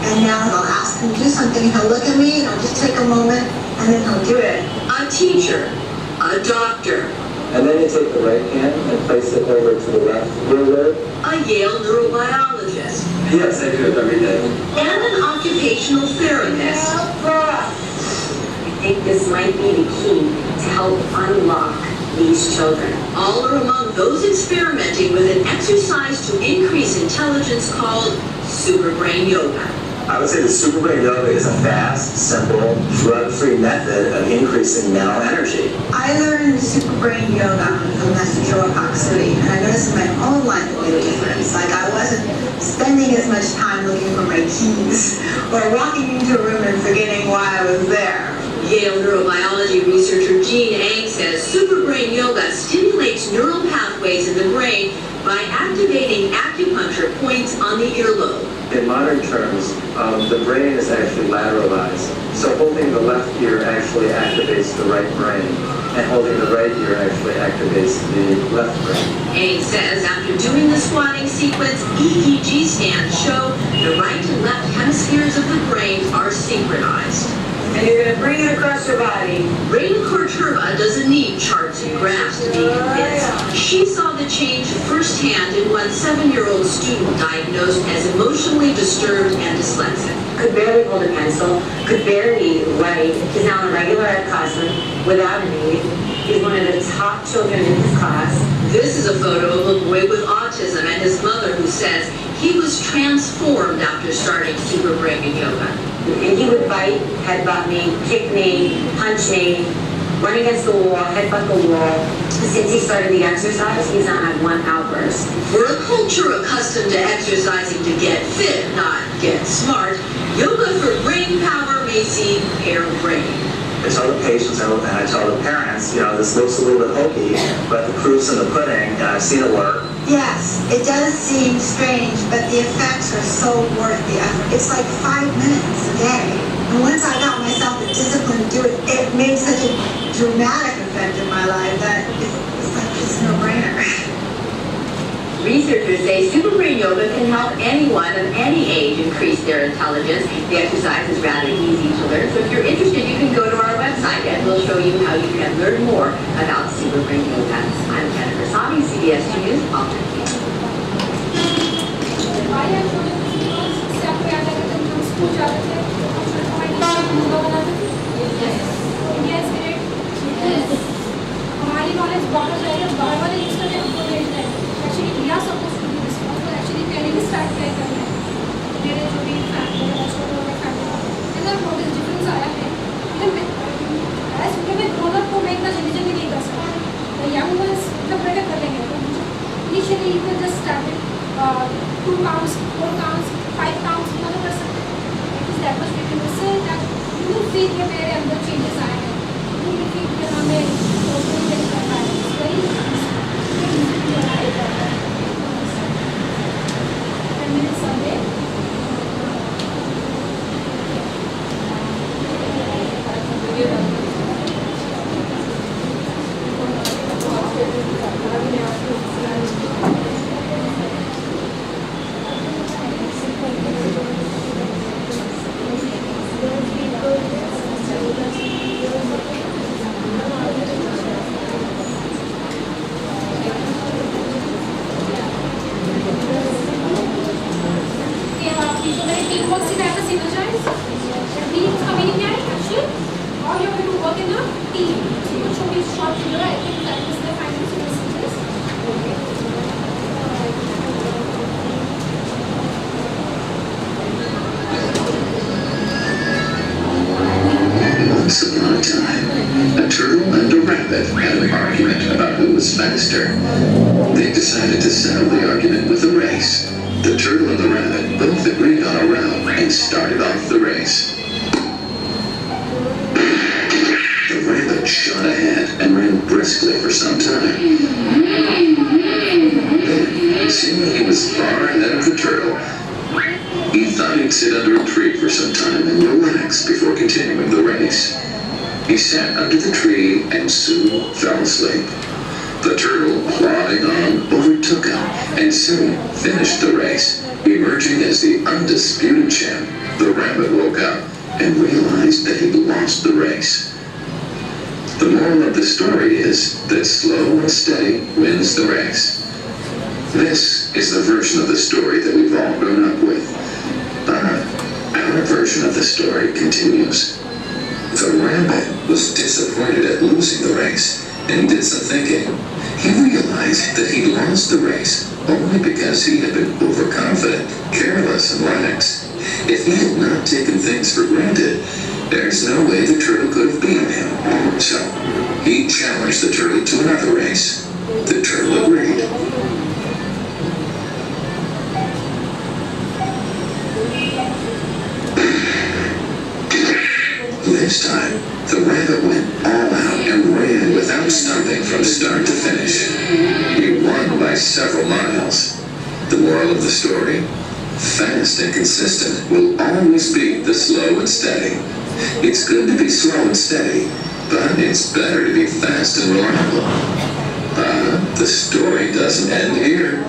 And now I'll ask him to do something, he'll look at me, and I'll just take a moment, and then he'll do it. A teacher, a doctor, And then you take the right hand and place it over to the left earlobe. a Yale neurobiologist, Yes, I do it every day. and an occupational therapist. I think this might be the key to help unlock these children. All are among those experimenting with an exercise to increase intelligence called Super Brain Yoga. I would say the Super Brain Yoga is a fast, simple, drug-free method of increasing mental energy. I learned Super Brain Yoga from Master Joe City, and I noticed in my own life a big difference. Like I wasn't spending as much time looking for my keys or walking into a room and forgetting why I was there. Yale neurobiology researcher Jean Eng says Super Brain Yoga stimulates neural pathways in the brain by activating acupuncture points on the earlobe. In modern terms, the brain is actually lateralized. So holding the left ear actually activates the right brain, and holding the right ear actually activates the left brain. Eng says after doing the squatting sequence, EEG scans show the right and left hemispheres of the brain are synchronized. And you're going to bring it across your body. Raina Korturba doesn't need charts and graphs to be convinced. She saw the change firsthand in one 7-year-old student diagnosed as emotionally disturbed and dyslexic. Could barely hold a pencil, could barely write. He's now in a regular ed classroom without an aid. He's one of the top children in his class. This is a photo of a boy with autism and his mother who says he was transformed after starting Super Brain Yoga. And he would bite, headbutt me, kick me, punch me, run against the wall, headbutt the wall. Since he started the exercise, he's not had one outburst. For a culture accustomed to exercising to get fit, not get smart, yoga for brain power may seem harebrained. I tell the patients and I tell the parents, this looks a little bit hokey, but the proof's in the pudding, and I've seen it work. Yes, it does seem strange, but the effects are so worth the effort. It's like 5 minutes a day. And once I got myself the discipline to do it, it made such a dramatic effect in my life that it's like it's a no-brainer. Researchers say Super Brain Yoga can help anyone of any age increase their intelligence. The exercise is rather easy to learn, so if you're interested, you can go to our website and we'll show you how you can learn more about Super Brain Yoga. I'm Jennifer Sabi, CBS 2 News, Baltimore. Why I chose this because इससे आपको याद आएगा जब हम school जाते थे तो हम छोटे हमारी योगा बनाते थे इंडिया इज ग्रेट हमारी नॉलेज बाहर जाएगा बाहर वाले यूज करके हमको भेजते हैं actually we are suppose to be this तो एक्चुअली ट्रेनिंग स्टार्ट किया करना है मेरे जो भी फैमिली है छोटे वाले फैमिली इधर बहुत डिफरेंस आया है इधर एज मैं ग्रोन अप को मैं इतना जल्दी जल्दी नहीं कर सकता द यंग वंस मतलब बेटर कर लेंगे initially you can just start 2 counts, 4 counts, 5 counts, मतलब कर सकते हैं. It is that much we can say that you will feel कि मेरे अंदर changes आए हैं. You will feel कि हमें totally change करना है. It's very easy to arrive at that. 10 minutes a day. was faster. They decided to settle the argument with a race. The turtle and the rabbit both agreed on a route and started off the race. The rabbit shot ahead and ran briskly for some time. Then, seeing he was far ahead of the turtle, he thought he'd sit under a tree for some time and relax before continuing the race. He sat under the tree and soon fell asleep. The turtle, plodding on, overtook him and soon finished the race, emerging as the undisputed champ. The rabbit woke up and realized that he'd lost the race. The moral of the story is that slow and steady wins the race. This is the version of the story that we've all grown up with. But our version of the story continues. The rabbit was disappointed at losing the race, and he did some thinking. He realized that he'd lost the race only because he had been overconfident, careless, and lax. If he had not taken things for granted, there's no way the turtle could have beaten him. So, he challenged the turtle to another race. The turtle agreed. This time, the rabbit went all out and ran without stopping from start to finish. He won by several miles. The moral of the story? Fast and consistent will always beat the slow and steady. It's good to be slow and steady, but it's better to be fast and reliable. But the story doesn't end here.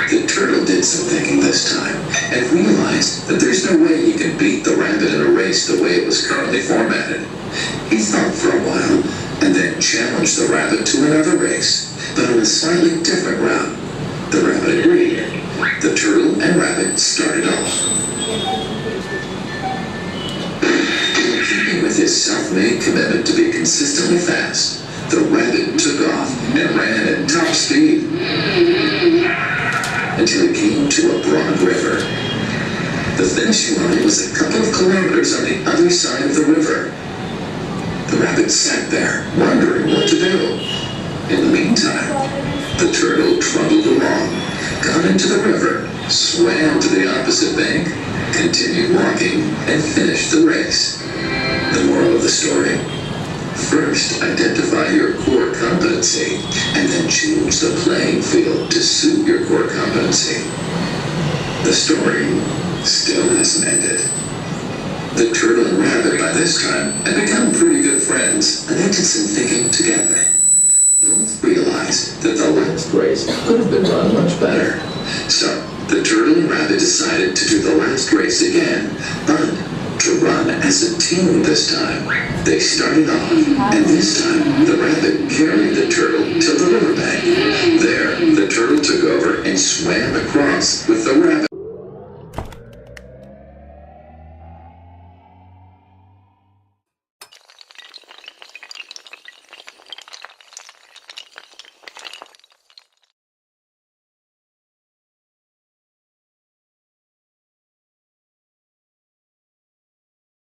The turtle did some thinking this time and realized that there's no way he can beat the rabbit in a race the way it was currently formatted. He thought for a while and then challenged the rabbit to another race, but on a slightly different route. The rabbit agreed. The turtle and rabbit started off. Keeping with his self-made commitment to be consistently fast, the rabbit took off and ran at top speed until he came to a broad river. The finishing line was a couple of kilometers on the other side of the river. The rabbit sat there, wondering what to do. In the meantime, the turtle trundled along, got into the river, swam to the opposite bank, continued walking, and finished the race. The moral of the story? First, identify your core competency, and then change the playing field to suit your core competency. The story still hasn't ended. The turtle and rabbit by this time had become pretty good friends, and they did some thinking together. Both realized that the last race could have been run much better. So, the turtle and rabbit decided to do the last race again, but to run as a team this time. They started off, and this time the rabbit carried the turtle to the riverbank. There, the turtle took over and swam across with the rabbit.